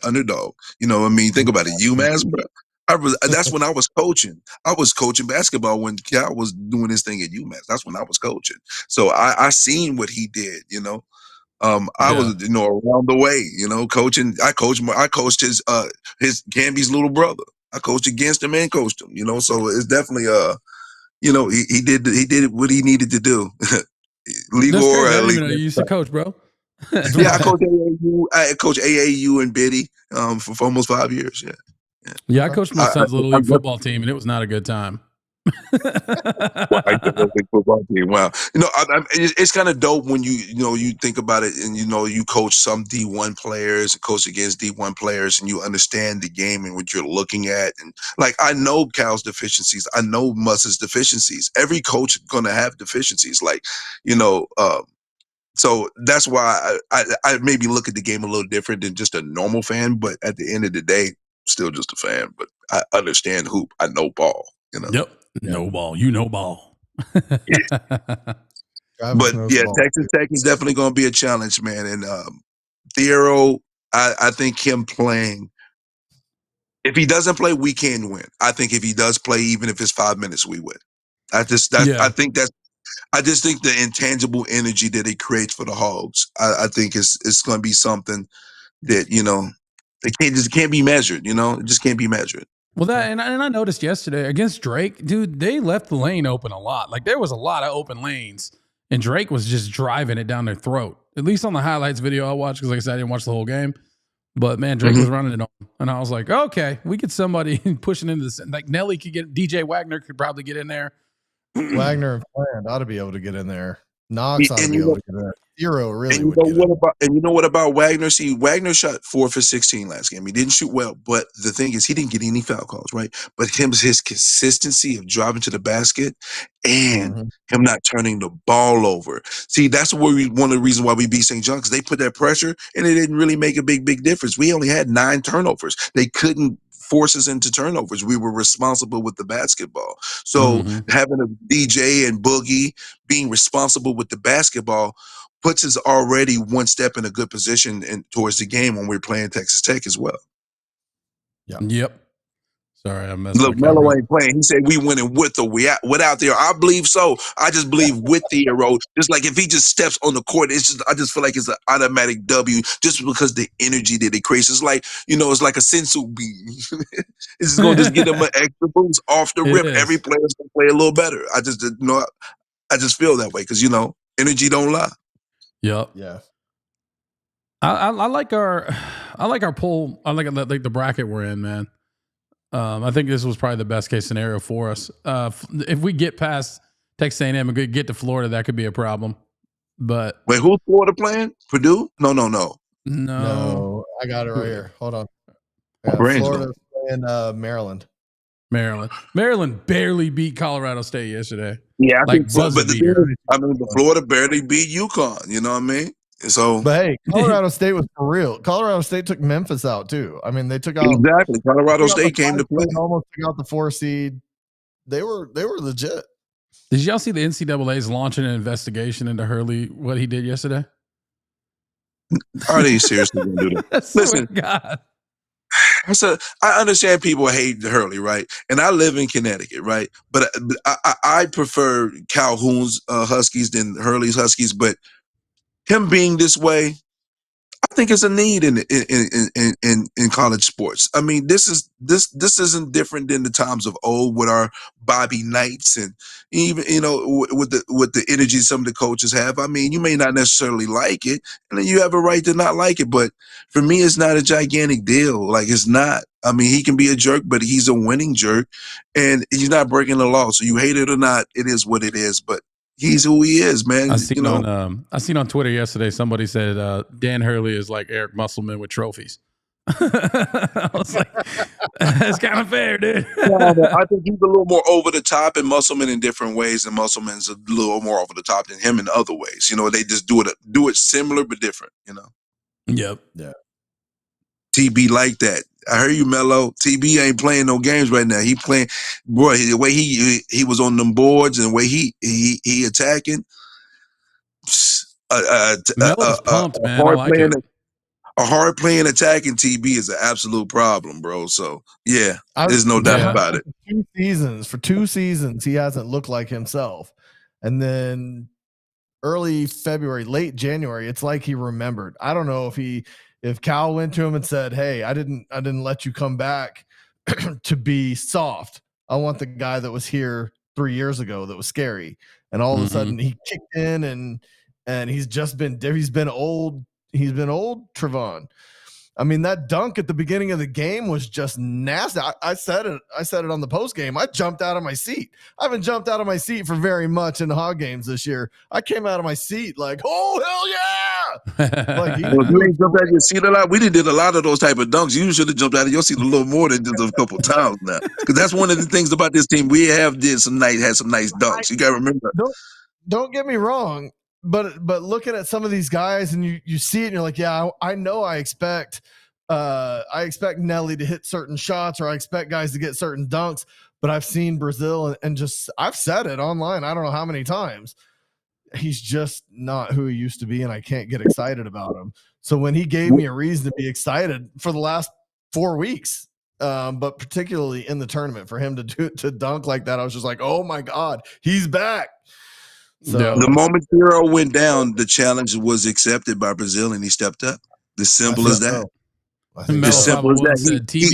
Speaker 3: underdog. You know what I mean? Think about it. UMass, bro. That's when I was coaching. I was coaching basketball when Cal was doing his thing at UMass. That's when I was coaching. So I seen what he did, I was, around the way, coaching. I coached his Gamby's little brother. I coached against him and coached him, so it's definitely, he did what he needed to do. Legal or
Speaker 1: I didn't even know you used to coach, bro.
Speaker 3: Yeah, I coached AAU. I coached AAU and Biddy for almost 5 years.
Speaker 1: Yeah, I coached my son's little league football team, and it was not a good time.
Speaker 3: Football team. Wow, it's kind of dope when you think about it, and you coach some D1 players, coach against D1 players, and you understand the game and what you're looking at. And like, I know Cal's deficiencies, I know Muss's deficiencies. Every coach is gonna have deficiencies, so that's why I maybe look at the game a little different than just a normal fan. But at the end of the day, still just a fan. But I understand hoop. I know ball.
Speaker 1: Yep. No ball. You know ball.
Speaker 3: But yeah, Texas Tech is definitely going to be a challenge, man. And Thiero, I think him playing, if he doesn't play, we can win. I think if he does play, even if it's 5 minutes, we win. I just think the intangible energy that it creates for the Hogs, I think it's going to be something that, it can't be measured. It just can't be measured.
Speaker 1: Well, and I noticed yesterday against Drake, dude, they left the lane open a lot. Like, there was a lot of open lanes, and Drake was just driving it down their throat. At least on the highlights video I watched, because like I said, I didn't watch the whole game. But man, Drake was running it on, and I was like, okay, we get somebody pushing into this. Like Nelly could get, DJ Wagner could probably get in there.
Speaker 2: Wagner and Plant ought to be able to get in there. Knox ought to be able to get in there. Zero really would get
Speaker 3: and you know what about Wagner? See, Wagner shot 4 for 16 last game. He didn't shoot well, but the thing is, he didn't get any foul calls, right? But his consistency of driving to the basket and him not turning the ball over. See, that's one of the reasons why we beat St. John, because they put that pressure, and it didn't really make a big difference. We only had 9 turnovers. They couldn't force us into turnovers. We were responsible with the basketball. So having a DJ and Boogie being responsible with the basketball puts us already one step in a good position towards the game when we're playing Texas Tech as well.
Speaker 1: Yep. Sorry, I messed up.
Speaker 3: Look, Melo ain't playing. He said we winning with or without Thiero. I believe so. I just believe with Thiero. Just like if he just steps on the court, I just feel like it's an automatic W just because the energy that it creates. It's like, it's like a sensu beam. It's going to just get him an extra boost off the rip. Every player's going to play a little better. I just feel that way because, energy don't lie.
Speaker 1: Yep.
Speaker 2: Yeah.
Speaker 1: I like our poll. I like the bracket we're in, man. I think this was probably the best case scenario for us. If we get past Texas A&M and get to Florida, that could be a problem. But
Speaker 3: wait, who's Florida playing? Purdue? No.
Speaker 2: No, I got it right here. Hold on. Yeah, Florida's playing Maryland.
Speaker 1: Maryland barely beat Colorado State yesterday.
Speaker 3: Yeah,
Speaker 1: but
Speaker 3: Florida barely beat UConn. You know what I mean? So,
Speaker 2: but hey, Colorado State was for real. Colorado State took Memphis out too. I mean, they took out
Speaker 3: exactly. Colorado State came to play.
Speaker 2: Almost took out the 4 seed. They were legit.
Speaker 1: Did y'all see the NCAA's launching an investigation into Hurley? What he did yesterday?
Speaker 3: Are they seriously going to do that? Listen,
Speaker 1: God.
Speaker 3: I understand people hate Hurley, right? And I live in Connecticut, right? But I prefer Calhoun's Huskies than Hurley's Huskies. But him being this way, I think it's a need in college sports. I mean, this isn't different than the times of old with our Bobby Knights and even with the energy some of the coaches have. I mean, you may not necessarily like it, and then you have a right to not like it. But for me, it's not a gigantic deal. Like, it's not. I mean, he can be a jerk, but he's a winning jerk, and he's not breaking the law. So you hate it or not, it is what it is. But he's who he is, man.
Speaker 1: I seen on Twitter yesterday, somebody said Dan Hurley is like Eric Musselman with trophies. I was like, that's kind of fair, dude.
Speaker 3: I think he's a little more over the top, and Musselman in different ways, and Musselman's a little more over the top than him in other ways. They just do it similar but different.
Speaker 1: Yep.
Speaker 3: TB like that. I heard you, Mello. TB ain't playing no games right now. He playing, boy. The way he was on them boards and the way he attacking.
Speaker 1: Melo's pumped, man. I
Speaker 3: Hard
Speaker 1: like
Speaker 3: playing,
Speaker 1: it.
Speaker 3: a hard playing attacking TB is an absolute problem, bro. So yeah, there's no doubt about it.
Speaker 2: For 2 seasons, he hasn't looked like himself, and then early February, late January, it's like he remembered. I don't know if Cal went to him and said, "Hey, I didn't let you come back to be soft. I want the guy that was here 3 years ago that was scary." And all of a sudden he kicked in and he's been old. He's been old, Trevon. I mean, that dunk at the beginning of the game was just nasty. I said it on the post game. I jumped out of my seat. I haven't jumped out of my seat for very much in Hog games this year. I came out of my seat like, oh, hell yeah.
Speaker 3: Like, you ain't jumped out of your seat a lot. We did a lot of those type of dunks. You should have jumped out of your seat a little more than just a couple times now. Because that's one of the things about this team. We have had some nice dunks. You got to remember.
Speaker 2: Don't get me wrong. But looking at some of these guys and you see it and you're like, yeah, I know I expect Nelly to hit certain shots, or I expect guys to get certain dunks, but I've seen Brazil and just, I've said it online, I don't know how many times, he's just not who he used to be, and I can't get excited about him. So when he gave me a reason to be excited for the last 4 weeks, but particularly in the tournament, for him to dunk like that, I was just like, oh my God, he's back.
Speaker 3: So the moment Zero went down, the challenge was accepted by Brazil, and he stepped up. The simple as that. As simple as that. He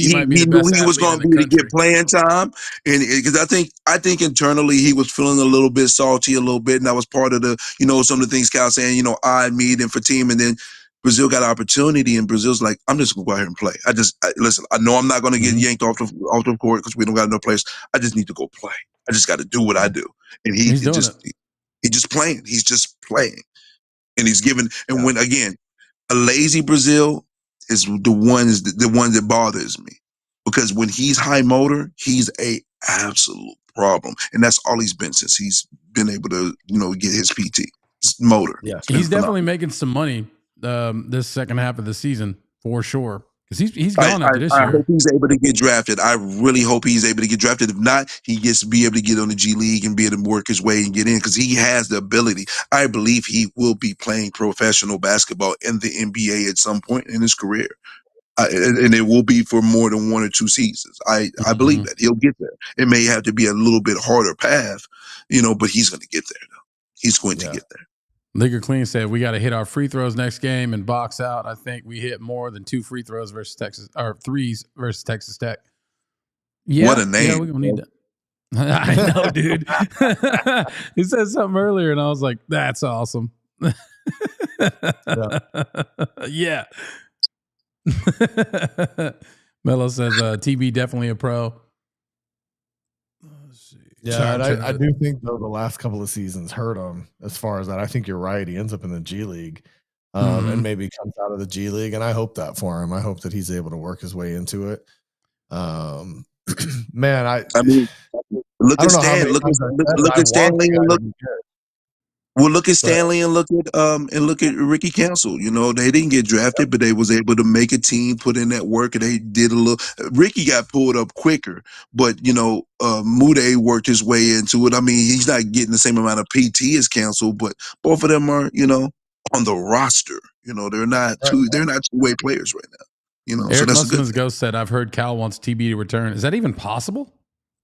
Speaker 3: knew he was going to be to get playing time, and because I think internally he was feeling a little bit salty, a little bit, and that was part of the, some of the things Cal saying, I, me, and for team, and then Brazil got an opportunity, and Brazil's like, I'm just going to go out here and play. Listen. I know I'm not going to get yanked off the court because we don't got enough players. I just need to go play. I just got to do what I do, and he's just playing. He's just playing, and he's giving. And when again, a lazy Brazil is the one that bothers me, because when he's high motor, he's a absolute problem, and that's all he's been since he's been able to get his PT. It's motor.
Speaker 1: Yeah, he's definitely making some money this second half of the season for sure. Because he's gone after this year.
Speaker 3: I hope he's able to get drafted. I really hope he's able to get drafted. If not, he gets to be able to get on the G League and be able to work his way and get in, because he has the ability. I believe he will be playing professional basketball in the NBA at some point in his career. And it will be for more than 1 or 2 seasons. I believe that he'll get there. It may have to be a little bit harder path, but he's going to get there, though. He's going to get there.
Speaker 1: Liquor Clean said we got to hit our free throws next game and box out. I think we hit more than 2 free throws versus Texas, or 3s versus Texas Tech. Yeah,
Speaker 3: what a name!
Speaker 1: Yeah, we're gonna need that. I know, dude. He said something earlier, and I was like, "That's awesome." Yeah. Mello says TB definitely a pro.
Speaker 2: Yeah, and I do think though the last couple of seasons hurt him as far as that. I think you're right. He ends up in the G League, and maybe comes out of the G League, and I hope that for him. I hope that he's able to work his way into it. Man, I mean,
Speaker 3: look at Stan. Look at Stanley. Look at Stanley and look at Ricky Council. They didn't get drafted, but they was able to make a team, put in that work, and they did a little. Ricky got pulled up quicker, but Mude worked his way into it. I mean, he's not getting the same amount of PT as Council, but both of them are on the roster. They're not two-way players right now.
Speaker 1: Eric Musselman's Ghost said, "I've heard Cal wants TB to return. Is that even possible?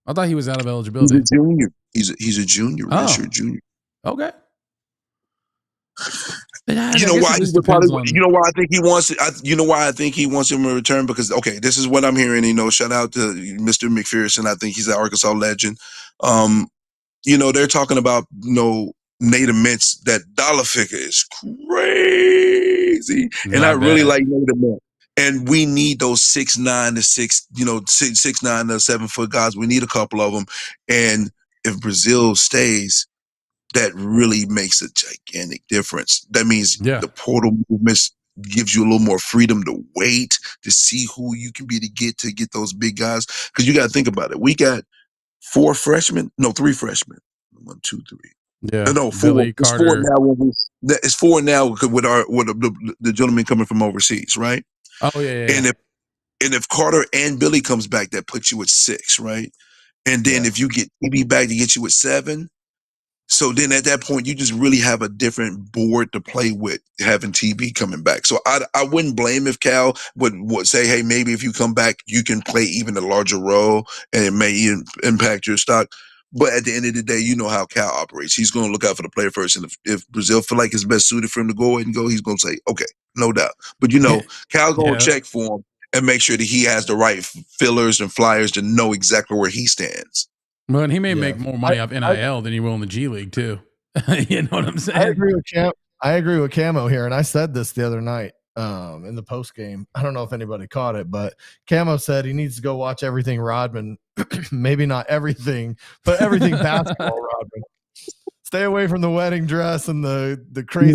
Speaker 1: I thought he was out of eligibility.
Speaker 3: He's a junior. He's a junior. Redshirt junior.
Speaker 1: Okay.
Speaker 3: You know why I think he wants it. Why I think he wants him to return, because this is what I'm hearing. Shout out to Mr. McPherson. I think he's an Arkansas legend. They're talking about Nate Mintz. That dollar figure is crazy, and I really like Nate Mintz. And we need those 6'9" to 6'9" to 7 foot guys. We need a couple of them. And if Brazil stays, that really makes a gigantic difference. That means the portal movements gives you a little more freedom to wait, to see who you can be to get those big guys. Because you got to think about it. We got 3 freshmen. 1, 2, 3.
Speaker 1: Yeah,
Speaker 3: no, 4.
Speaker 1: Billy Carter.
Speaker 3: It's 4 now with the gentleman coming from overseas, right?
Speaker 1: Oh yeah.
Speaker 3: And And if Carter and Billy comes back, that puts you at 6, right? And then if you get TB back to get you at 7, so then at that point, you just really have a different board to play with having TB coming back. So I wouldn't blame if Cal would say, hey, maybe if you come back, you can play even a larger role and it may impact your stock. But at the end of the day, you know how Cal operates. He's going to look out for the player first. And if Brazil feel like it's best suited for him to go ahead and go, he's going to say, okay, no doubt. But, Cal's going to check for him and make sure that he has the right fillers and flyers to know exactly where he stands.
Speaker 1: Well, and he may make more money off NIL than he will in the G League too. You know what I'm saying?
Speaker 2: I agree with Camo here, and I said this the other night in the post game. I don't know if anybody caught it, but Camo said he needs to go watch everything Rodman. Maybe not everything, but everything basketball Rodman. Stay away from the wedding dress and the crazy.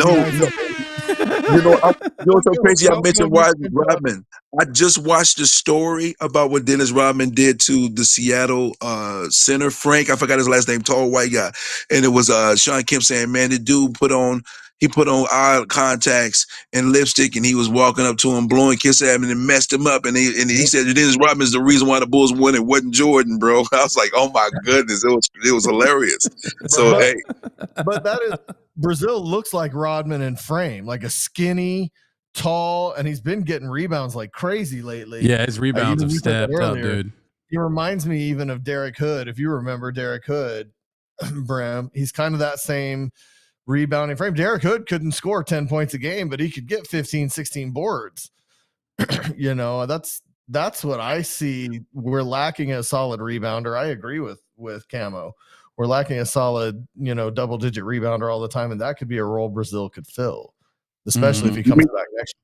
Speaker 3: What's so crazy? I mentioned Rodman. I just watched a story about what Dennis Rodman did to the Seattle center, Frank. I forgot his last name, tall white guy. And it was Sean Kemp saying, man, the dude put on eye contacts and lipstick, and he was walking up to him, blowing kisses at him, and it messed him up. And he said Dennis Rodman is the reason why the Bulls won. It wasn't Jordan, bro. I was like, oh my goodness, it was hilarious. So
Speaker 2: but that is Brazil looks like Rodman in frame, like a skinny, tall, and he's been getting rebounds like crazy lately.
Speaker 1: Yeah, his rebounds have stepped up, dude.
Speaker 2: He reminds me even of Derek Hood. If you remember Derek Hood, Bram, he's kind of that same rebounding frame. Derek Hood couldn't score 10 points a game, but he could get 15, 16 boards. That's what I see. We're lacking a solid rebounder. I agree with Camo. We're lacking a solid, double-digit rebounder all the time, and that could be a role Brazil could fill, especially if he comes back next year.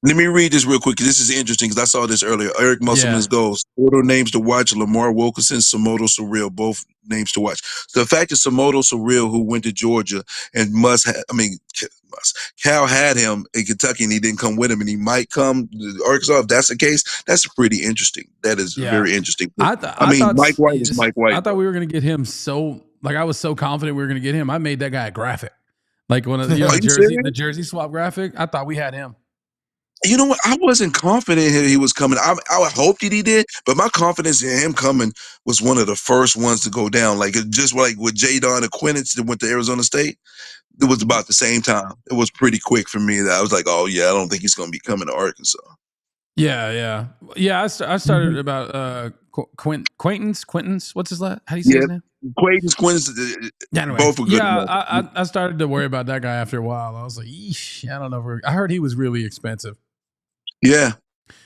Speaker 3: Let me read this real quick because this is interesting because I saw this earlier. Eric Musselman's goals. Order names to watch: Lamar Wilkinson, Samoto Surreal, both names to watch. So the fact that Samoto Surreal, who went to Georgia and Cal had him in Kentucky and he didn't come with him and he might come to Arkansas. If that's the case, that's pretty interesting. That is very interesting. Mike White is Mike White.
Speaker 1: I thought we were going to get him I was so confident we were going to get him. I made that guy a graphic. Like one of the jersey swap graphic. I thought we had him.
Speaker 3: You know what? I wasn't confident he was coming. I hoped that he did, but my confidence in him coming was one of the first ones to go down. Like just like with Jadon and Quinnitz that went to Arizona State, it was about the same time. It was pretty quick for me. That I was like, oh yeah, I don't think he's going to be coming to Arkansas.
Speaker 1: Yeah. I started about Quaintance. What's his last? How do you say his name?
Speaker 3: Quaintance.
Speaker 1: Anyway, both were good. Yeah, I started to worry about that guy after a while. I was like, eesh, I don't know. I heard he was really expensive.
Speaker 3: Yeah.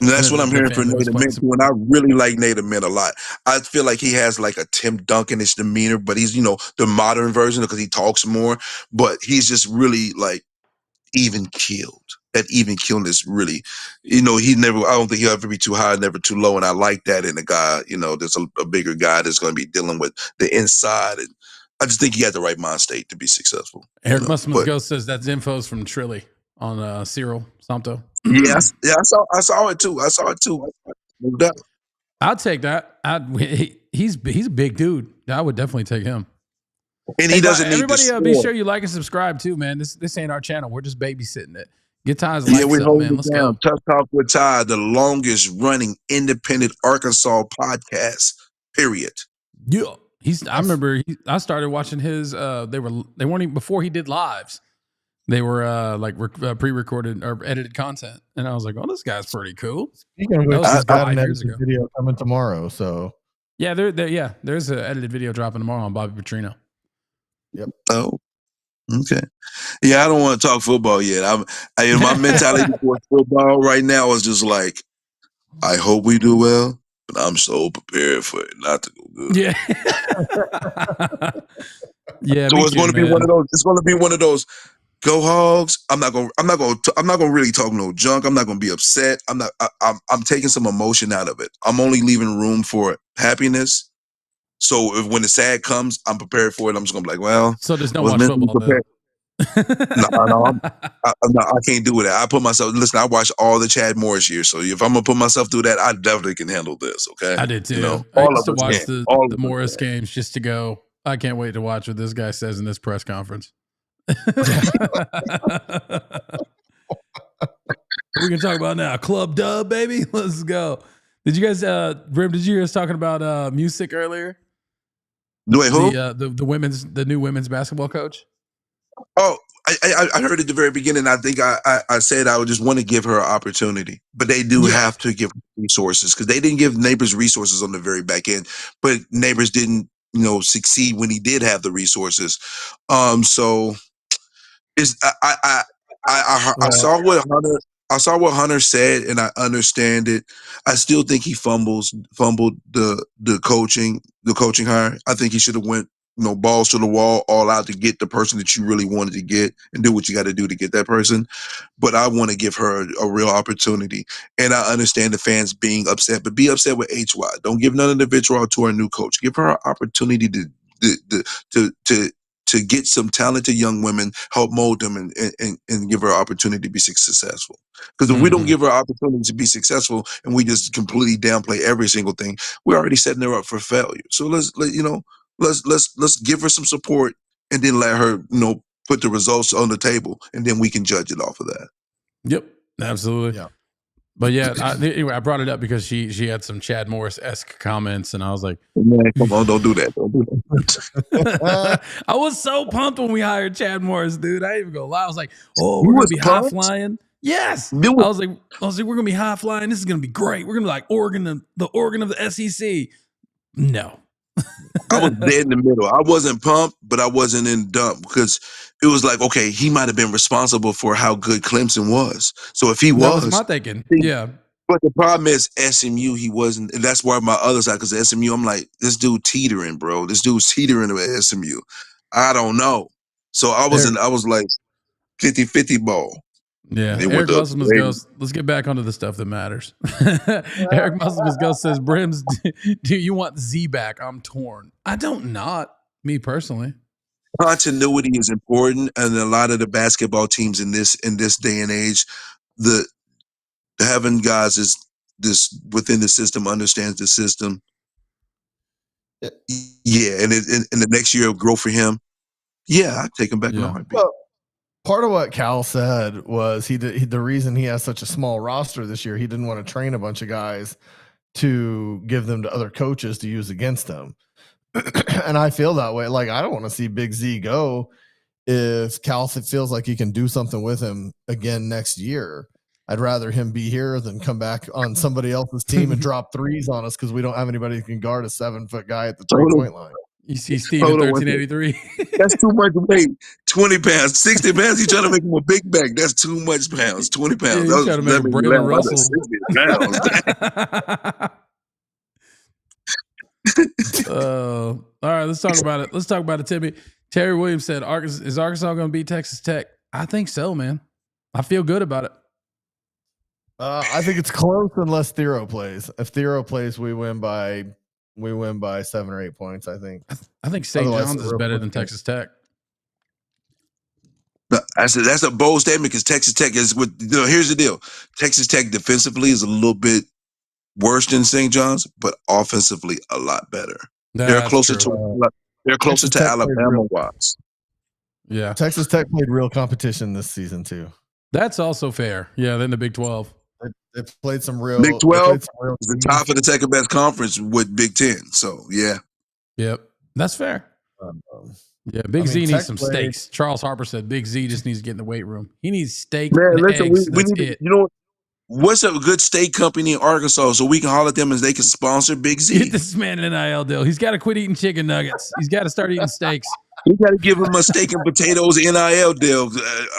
Speaker 3: And that's what I'm hearing from Native Men. And I really like Native Men a lot. I feel like he has like a Tim Duncan-ish demeanor, but he's, the modern version because he talks more, but he's just really like even keeled. That even keelness really, I don't think he'll ever be too high, never too low. And I like that in a guy, there's a bigger guy that's going to be dealing with the inside. And I just think he had the right mind state to be successful.
Speaker 1: Eric Musselman's Ghost says that's infos from Trilly on Cyril Santo.
Speaker 3: Yeah, I saw it too. No doubt.
Speaker 1: I'll take that. He's a big dude. I would definitely take him.
Speaker 3: And he doesn't need
Speaker 1: everybody be sure you like and subscribe too, man. This ain't our channel. We're just babysitting it. Get Ty's likes up, man. Let's go.
Speaker 3: Tusk Talk with Ty, the longest running independent Arkansas podcast. Period.
Speaker 1: Yeah, I remember I started watching his. They weren't even before he did lives. They were pre-recorded or edited content, and I was like, "Oh, this guy's pretty cool."
Speaker 2: Speaking of which, he's got an edited video coming tomorrow. So
Speaker 1: yeah, there's an edited video dropping tomorrow on Bobby Petrino.
Speaker 2: Yep.
Speaker 3: Oh, okay. Yeah, I don't want to talk football yet. My mentality towards football right now is just like, I hope we do well, but I'm so prepared for it not to go good.
Speaker 1: Yeah. Yeah.
Speaker 3: So it's going to be one of those. It's going to be one of those. Go Hogs! I'm not gonna really talk no junk. I'm not gonna be upset. I'm taking some emotion out of it. I'm only leaving room for happiness. So when the sad comes, I'm prepared for it. I'm just gonna be like, well.
Speaker 1: So there's no watch football.
Speaker 3: No, I can't do that. I put myself. Listen, I watched all the Chad Morris years, so if I'm gonna put myself through that, I definitely can handle this. Okay,
Speaker 1: I did too. I used to watch the Morris games just to go. I can't wait to watch what this guy says in this press conference. we can talk about now. Club Dub, baby. Let's go. Did you guys, Brim, did you hear us talking about music earlier?
Speaker 3: Wait, who?
Speaker 1: The new women's basketball coach.
Speaker 3: Oh, I heard at the very beginning. I think I said I would just want to give her an opportunity, but they do have to give resources because they didn't give Neighbors resources on the very back end. But Neighbors didn't, succeed when he did have the resources. So it's I saw what Hunter said, and I understand it. I still think he fumbled the coaching hire. I think he should have went balls to the wall, all out to get the person that you really wanted to get and do what you got to do to get that person. But I want to give her a real opportunity. And I understand the fans being upset, but be upset with HY. Don't give none of the vitriol to our new coach. Give her an opportunity to get some talented young women, help mold them, and give her an opportunity to be successful. Because if we don't give her an opportunity to be successful and we just completely downplay every single thing, we're already setting her up for failure. So let's give her some support and then let her, put the results on the table, and then we can judge it off of that.
Speaker 1: Yep, absolutely.
Speaker 2: Yeah.
Speaker 1: But yeah, anyway, I brought it up because she had some Chad Morris-esque comments, and I was like,
Speaker 3: "Man, come on, don't do that! Don't do that."
Speaker 1: I was so pumped when we hired Chad Morris, dude. I ain't even gonna lie. I was like, "Oh, we're gonna be high flying." Yes, I was like, we're gonna be high flying. This is gonna be great. We're gonna be like the Oregon of the SEC. No.
Speaker 3: I was dead in the middle. I wasn't pumped, but I wasn't in dump because it was like, okay, he might have been responsible for how good Clemson was. So if he
Speaker 1: that was my thinking. Yeah.
Speaker 3: But the problem is SMU, he wasn't. And that's why my other side, because SMU, I'm like, this dude teetering, bro. This dude's teetering at SMU. I don't know. So I was like 50-50 ball.
Speaker 1: Yeah, Eric Muslimus goes, let's get back onto the stuff that matters. Eric Muslimus goes, says, Brims, do you want Z back? I'm torn. I don't not, me personally.
Speaker 3: Continuity is important, and a lot of the basketball teams in this day and age, the having guys is this within the system, understands the system. Yeah, and in the next year of growth for him, I'd take him back in a heartbeat.
Speaker 2: Well, part of what Cal said was the reason he has such a small roster this year, he didn't want to train a bunch of guys to give them to other coaches to use against them. And I feel that way. Like, I don't want to see Big Z go if Cal feels like he can do something with him again next year. I'd rather him be here than come back on somebody else's team and drop threes on us because we don't have anybody who can guard a 7-foot guy at the 3-point line.
Speaker 1: You see Steve in 1383.
Speaker 3: That's too much weight. 20 pounds, 60 pounds. He's trying to make him a big back. That's too much pounds. 20 pounds.
Speaker 1: Yeah, he's trying to make him Braylon Russell.
Speaker 3: 60 pounds.
Speaker 1: All right, let's talk about it. Let's talk about it, Timmy. Terry Williams said, is Arkansas going to beat Texas Tech? I think so, man. I feel good about it.
Speaker 2: I think it's close unless Thero plays. If Thero plays, we win by 7 or 8 points, I think.
Speaker 1: I think St. John's is better than Texas Tech.
Speaker 3: That's a bold statement because Texas Tech is here's the deal. Texas Tech defensively is a little bit worse than St. John's, but offensively a lot better. They're closer to Alabama wise.
Speaker 1: Yeah.
Speaker 2: Texas Tech played real competition this season too.
Speaker 1: That's also fair. Yeah, then the Big 12.
Speaker 2: They played some real.
Speaker 3: Big 12 is the top of the second best conference with Big 10. So yeah.
Speaker 1: Yep, that's fair. Yeah, Big Z needs some steaks. Charles Harper said Big Z just needs to get in the weight room. He needs steak.
Speaker 3: Man,
Speaker 1: and
Speaker 3: listen,
Speaker 1: eggs.
Speaker 3: we need. You know what's a good steak company in Arkansas so we can holler at them and they can sponsor Big Z.
Speaker 1: Get this man an NIL deal. He's got to quit eating chicken nuggets. He's got to start eating steaks.
Speaker 3: We got to give him a steak and potatoes NIL deal.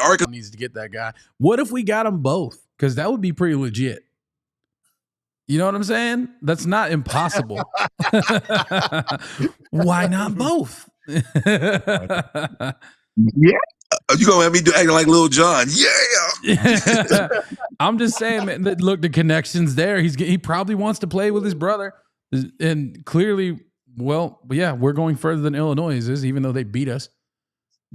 Speaker 1: Arkansas needs to get that guy. What if we got them both? Because that would be pretty legit. You know what I'm saying? That's not impossible. Why not both?
Speaker 3: Yeah. You gonna have me acting like Lil Jon? Yeah.
Speaker 1: I'm just saying, man. Look, the connection's there. He probably wants to play with his brother, and clearly, well, yeah, we're going further than Illinois is, even though they beat us.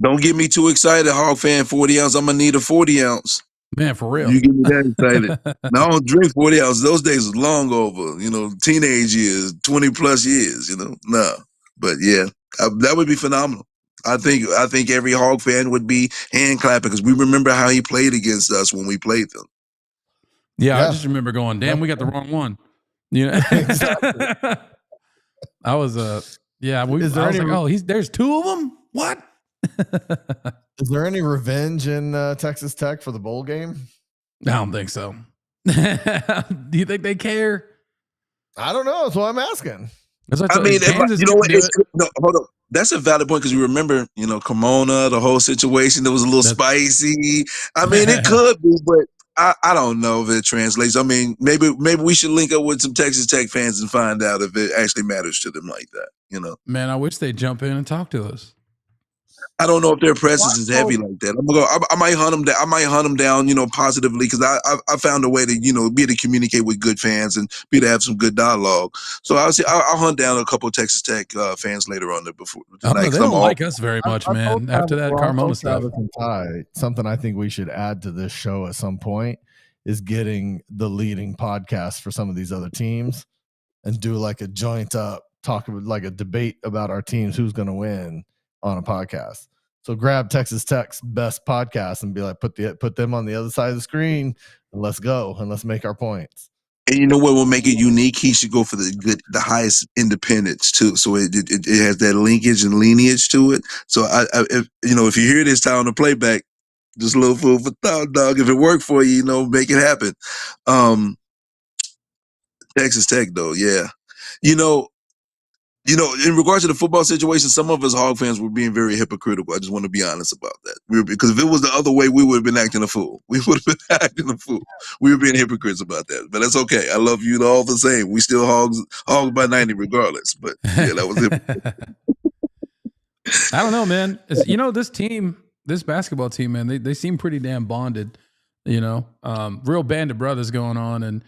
Speaker 3: Don't get me too excited, Hog fan. 40 ounce. I'm gonna need a 40 ounce.
Speaker 1: Man, for real.
Speaker 3: You get me that excited. Now, I don't drink 40 ounces. Those days is long over. Teenage years, 20 plus years. No. But yeah, that would be phenomenal. I think every Hog fan would be hand clapping because we remember how he played against us when we played them.
Speaker 1: Yeah, I just remember going, damn, we got the wrong one. You know, exactly. I was I was like, oh, there's two of them. What?
Speaker 2: Is there any revenge in Texas Tech for the bowl game?
Speaker 1: I don't think so. Do you think they care?
Speaker 2: I don't know. That's what I'm asking.
Speaker 3: I mean, you know what? No, hold on. That's a valid point because you remember, Kimona, the whole situation that was a little spicy. I mean, it could be, but I don't know if it translates. I mean, maybe we should link up with some Texas Tech fans and find out if it actually matters to them like that.
Speaker 1: Man, I wish they'd jump in and talk to us.
Speaker 3: I don't know if their presence is heavy like that. I might hunt them down. I might hunt them down, positively because I found a way to, be able to communicate with good fans and be able to have some good dialogue. So I'll hunt down a couple of Texas Tech fans later on before tonight.
Speaker 1: They don't like us very much, man. After that Carmona stuff,
Speaker 2: something I think we should add to this show at some point is getting the leading podcast for some of these other teams and do like a joint up talk about like a debate about our teams, who's going to win on a podcast. So grab Texas Tech's best podcast and be like, put them on the other side of the screen and let's go and let's make our points.
Speaker 3: And you know what will make it unique? He should go for the highest independence too. So it has that linkage and lineage to it. So if you hear this time on the playback, just a little food for thought, dog. If it worked for you, make it happen. Texas Tech though, yeah. In regards to the football situation, some of us Hog fans were being very hypocritical. I just want to be honest about that. Because if it was the other way, we would have been acting a fool. We would have been acting a fool. We were being hypocrites about that. But that's okay. I love you all the same. We still hogs by 90 regardless. But yeah, that was it.
Speaker 1: I don't know, man. This basketball team, man, they seem pretty damn bonded. Real band of brothers going on. And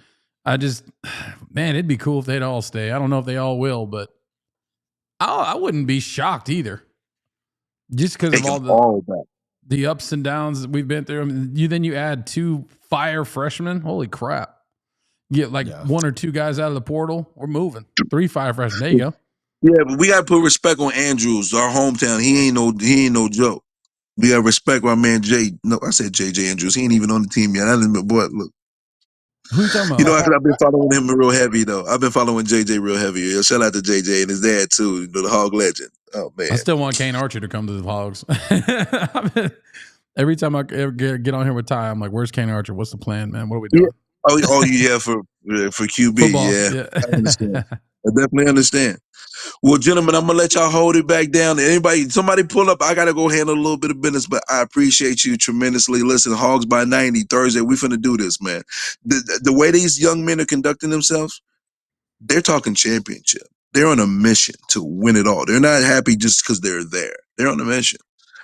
Speaker 1: man, it'd be cool if they'd all stay. I don't know if they all will, but I wouldn't be shocked either. Just because of all the ups and downs that we've been through. I mean, you add 2 fire freshmen. Holy crap. Get one or 2 guys out of the portal. We're moving. 3 fire freshmen. There you go.
Speaker 3: Yeah, but we got to put respect on Andrews, our hometown. He ain't no joke. We got to respect our man Jay. No, I said JJ Andrews. He ain't even on the team yet. Boy, look.
Speaker 1: Who you talking about?
Speaker 3: I've been following him real heavy though. I've been following JJ real heavy. Shout out to JJ and his dad too. The Hog legend. Oh man,
Speaker 1: I still want Kane Archer to come to the Hogs. Every time I ever get on here with Ty, I'm like, "Where's Kane Archer? What's the plan, man? What are we doing?"
Speaker 3: Yeah, for QB. Football, yeah. I understand. I definitely understand. Well, gentlemen, I'm gonna let y'all hold it back down. Somebody pull up. I gotta go handle a little bit of business, but I appreciate you tremendously. Listen, Hogs by 90 Thursday. We finna do this, man. The way these young men are conducting themselves, they're talking championship. They're on a mission to win it all. They're not happy just because they're there. They're on a mission.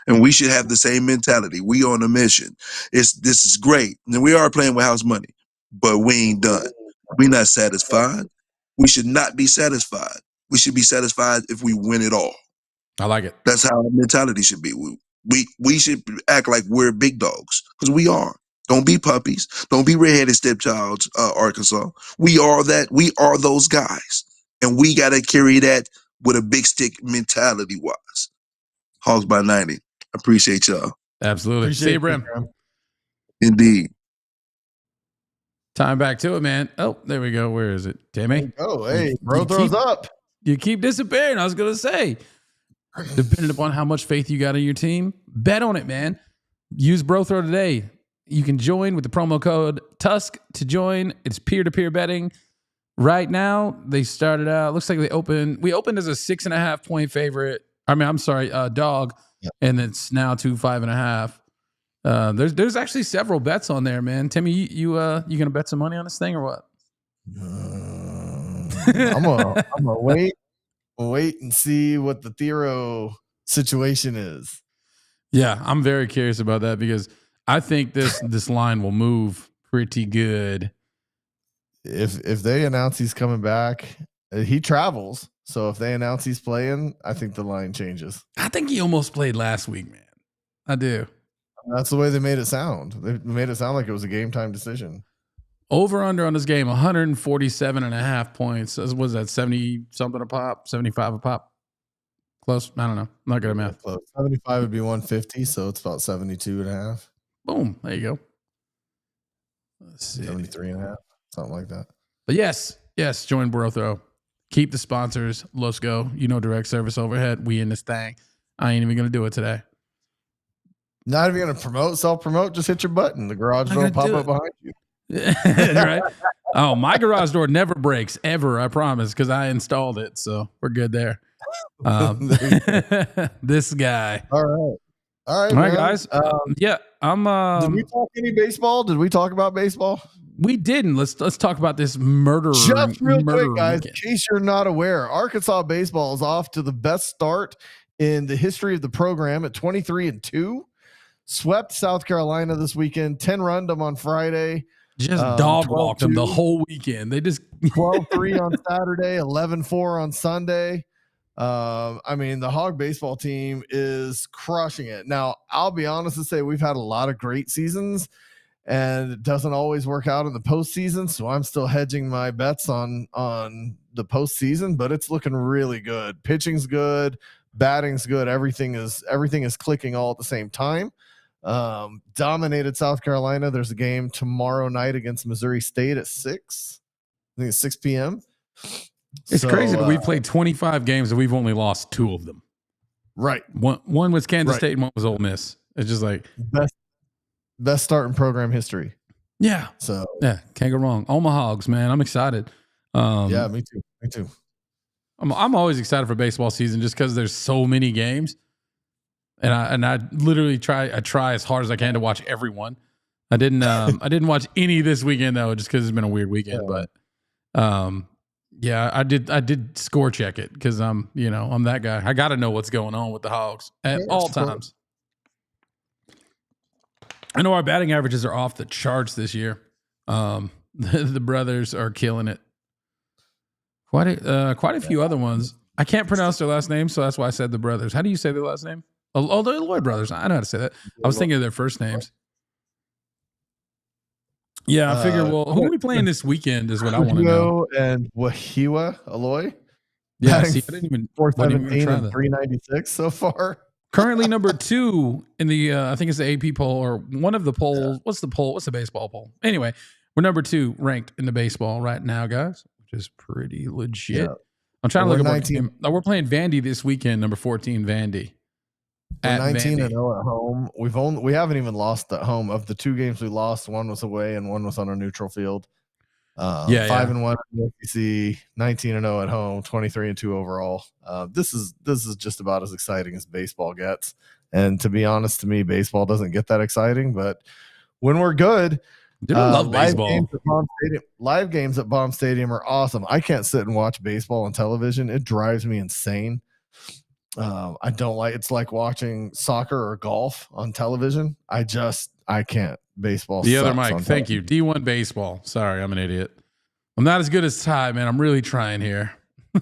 Speaker 3: And we should have the same mentality. We on a mission. This is great. And we are playing with house money, but we ain't done. We not satisfied. We should not be satisfied. We should be satisfied if we win it all.
Speaker 1: I like it.
Speaker 3: That's how our mentality should be. We should act like we're big dogs because we are. Don't be puppies. Don't be redheaded stepchilds, Arkansas. We are that. We are those guys. And we got to carry that with a big stick mentality-wise. Hogs by 90. Appreciate y'all.
Speaker 1: Absolutely. See you, Brim.
Speaker 3: Indeed.
Speaker 1: Time back to it, man. Oh, there we go. Where is it? Timmy?
Speaker 2: Oh, hey, BroThrow's up.
Speaker 1: You keep disappearing. I was going to say, depending upon how much faith you got in your team, bet on it, man. Use BroThrow today. You can join with the promo code Tusk to join. It's peer-to-peer betting. Right now, they started out. Looks like we opened as a 6.5 point favorite. Dog, and it's now to 5.5. There's actually several bets on there, man. Timmy, you gonna bet some money on this thing or what?
Speaker 2: I'm gonna wait and see what the Thero situation is.
Speaker 1: Yeah, I'm very curious about that because I think this line will move pretty good.
Speaker 2: If they announce he's coming back, he travels. So if they announce he's playing, I think the line changes.
Speaker 1: I think he almost played last week, man. I do.
Speaker 2: That's the way they made it sound. They made it sound like it was a game time decision.
Speaker 1: Over under on this game, 147.5 points. Was that 70 something a pop? 75 a pop? Close? I don't know. I'm not good at math.
Speaker 2: Close. 75 would be 150, so it's about 72.5.
Speaker 1: Boom. There you go. Let's see.
Speaker 2: 73.5, something like that.
Speaker 1: But yes, join BroThrow. Keep the sponsors. Let's go. Direct service overhead. We in this thing. I ain't even going to do it today.
Speaker 2: Not even going to self-promote. Just hit your button. The garage door will pop up behind you.
Speaker 1: Right? Oh, my garage door never breaks ever. I promise, because I installed it. So we're good there. This guy.
Speaker 2: All right, man.
Speaker 1: Guys. I'm.
Speaker 2: Did we talk any baseball? Did we talk about baseball?
Speaker 1: We didn't. Let's talk about this murder.
Speaker 2: Just real quick, guys,
Speaker 1: weekend.
Speaker 2: in case you're not aware, Arkansas baseball is off to the best start in the history of the program at 23-2. Swept South Carolina this weekend. 10-run them on Friday.
Speaker 1: Just dog walked them the whole weekend. They just
Speaker 2: 12-3 on Saturday, 11-4 on Sunday. The Hog baseball team is crushing it. Now, I'll be honest and say we've had a lot of great seasons, and it doesn't always work out in the postseason. So I'm still hedging my bets on the postseason, but it's looking really good. Pitching's good, batting's good. Everything is clicking all at the same time. Dominated South Carolina. There's a game tomorrow night against Missouri State at 6. I think it's 6 p.m.
Speaker 1: It's crazy that we've played 25 games and we've only lost 2 of them.
Speaker 2: Right.
Speaker 1: One was Kansas State and one was Ole Miss. It's just like
Speaker 2: best start in program history.
Speaker 1: Yeah.
Speaker 2: So
Speaker 1: can't go wrong. All my Hogs, man. I'm excited.
Speaker 2: Yeah, me too.
Speaker 1: I'm always excited for baseball season just because there's so many games. And I literally try as hard as I can to watch everyone. I didn't watch any this weekend though, just because it's been a weird weekend. But I did score check it because I'm that guy. I got to know what's going on with the Hogs at all times. I know our batting averages are off the charts this year. The brothers are killing it. Quite a few other ones. I can't pronounce their last name, so that's why I said the brothers. How do you say their last name? Oh, the Lloyd brothers. I know how to say that. I was thinking of their first names. Yeah, I figure. Well, who are we playing this weekend? Is what I want to know.
Speaker 2: And Wahiwa Aloy.
Speaker 1: Yeah, see, I didn't even
Speaker 2: 417 and 396 so far.
Speaker 1: Currently number 2 in the I think it's the AP poll or one of the polls. Yeah. What's the poll? What's the baseball poll? Anyway, we're number 2 ranked in the baseball right now, guys, which is pretty legit. Yeah. I'm trying to look at we're playing Vandy this weekend, number 14 Vandy.
Speaker 2: We're 19-0 at home. We haven't even lost at home. Of the 2 games we lost, one was away and one was on a neutral field. 5-1 in the SEC, 19-0 at home, 23-2 overall. This is just about as exciting as baseball gets. And to be honest, to me, baseball doesn't get that exciting. But when we're good,
Speaker 1: dude, I love baseball.
Speaker 2: Live games at Baum Stadium are awesome. I can't sit and watch baseball on television. It drives me insane. I don't like. It's like watching soccer or golf on television. I can't. Baseball.
Speaker 1: The other mic. Thank you. D1 baseball. Sorry, I'm an idiot. I'm not as good as Ty, man. I'm really trying here.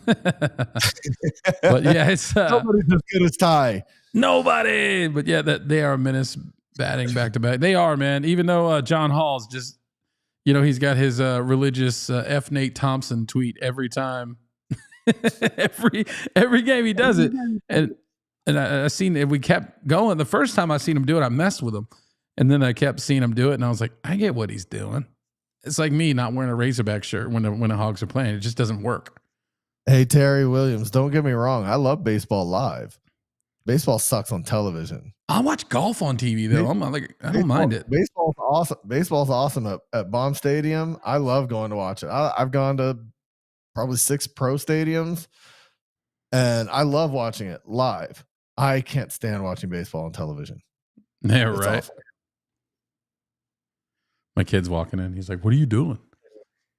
Speaker 1: But yeah, it's
Speaker 2: nobody's as good as Ty.
Speaker 1: Nobody. But yeah, that they are a menace batting back to back. They are, man. Even though John Hall's just, he's got his religious F. Nate Thompson tweet every time. every game he does it. And I seen if we kept going. The first time I seen him do it, I messed with him. And then I kept seeing him do it, and I was like, I get what he's doing. It's like me not wearing a Razorback shirt when the Hogs are playing. It just doesn't work.
Speaker 2: Hey, Terry Williams, don't get me wrong. I love baseball live. Baseball sucks on television.
Speaker 1: I watch golf on TV though. I don't mind it.
Speaker 2: Baseball's awesome. Baseball's awesome at Baum Stadium. I love going to watch it. I've gone to probably 6 pro stadiums, and I love watching it live. I can't stand watching baseball on television.
Speaker 1: Yeah, it's right. Awful. My kid's walking in. He's like, "What are you doing?"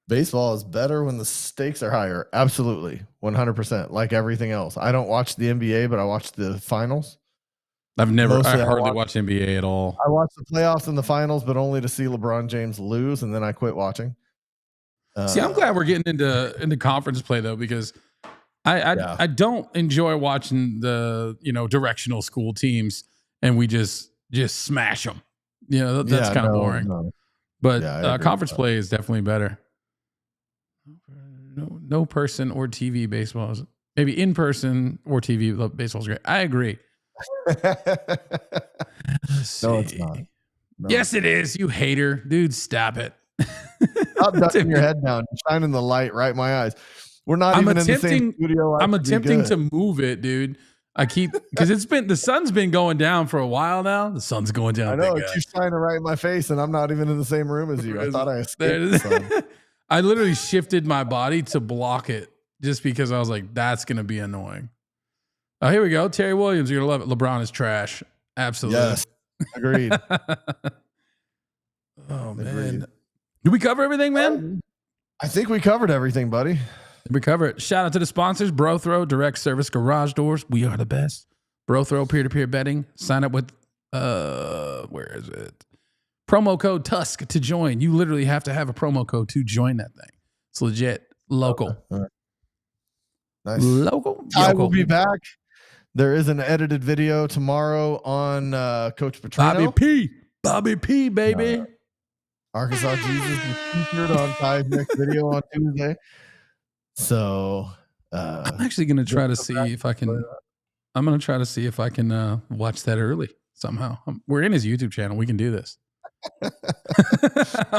Speaker 2: Baseball is better when the stakes are higher. Absolutely. 100%. Like everything else. I don't watch the NBA, but I watch the finals.
Speaker 1: I hardly watch NBA at all.
Speaker 2: I watch the playoffs and the finals, but only to see LeBron James lose, and then I quit watching.
Speaker 1: See, I'm glad we're getting into conference play though, because I don't enjoy watching the directional school teams and we just smash them. That's kind of boring. No. But conference play is definitely better. No person or TV baseball is maybe in person or TV baseball is great. I agree.
Speaker 2: No, it's not. No.
Speaker 1: Yes, it is. You hater, dude. Stop it.
Speaker 2: Stop ducking your head down, shining the light right in my eyes. We're not even in the same studio.
Speaker 1: I'm attempting to move it, dude. I keep because the sun's been going down for a while now. The sun's going down.
Speaker 2: I know it keeps shining right in my face, and I'm not even in the same room as you. I thought I escaped the sun.
Speaker 1: I literally shifted my body to block it just because I was like, that's gonna be annoying. Oh, here we go. Terry Williams, you're gonna love it. LeBron is trash. Absolutely.
Speaker 2: Yes. Agreed.
Speaker 1: Oh man. Did we cover everything, man?
Speaker 2: I think we covered everything, buddy.
Speaker 1: We cover it. Shout out to the sponsors: BroThrow, direct service garage doors. We are the best. BroThrow, peer-to-peer betting. Sign up with where is it? Promo code Tusk to join. You literally have to have a promo code to join that thing. It's legit. Local.
Speaker 2: Nice.
Speaker 1: Local.
Speaker 2: I will be back. There is an edited video tomorrow on Coach Petrino.
Speaker 1: Bobby P, baby.
Speaker 2: Arkansas Jesus is featured on Ty's next video on Tuesday. So
Speaker 1: I'm actually going to try to see if I can. I'm going to try to see if I can watch that early somehow. We're in his YouTube channel. We can do this. I'm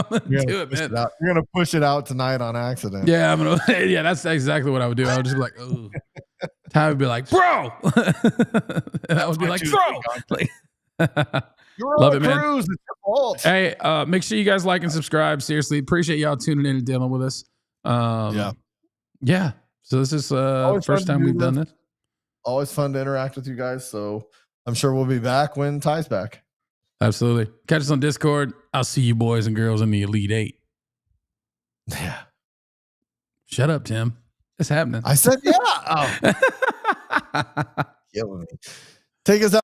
Speaker 1: gonna do it, man.
Speaker 2: You're gonna push it out tonight on accident.
Speaker 1: Yeah, I'm gonna. Yeah, that's exactly what I would do. I would just be like, "Oh," Ty would be like, "Bro," and I would be like, "Bro." Like,
Speaker 2: you're love it, man. It's your fault.
Speaker 1: Hey, make sure you guys like and subscribe. Seriously, appreciate y'all tuning in and dealing with us. Yeah. So this is first time we've done this.
Speaker 2: Always fun to interact with you guys. So I'm sure we'll be back when Ty's back.
Speaker 1: Absolutely. Catch us on Discord. I'll see you boys and girls in the Elite Eight.
Speaker 2: Yeah.
Speaker 1: Shut up, Tim. It's happening.
Speaker 2: I said, yeah. Oh. Killing me. Take us out.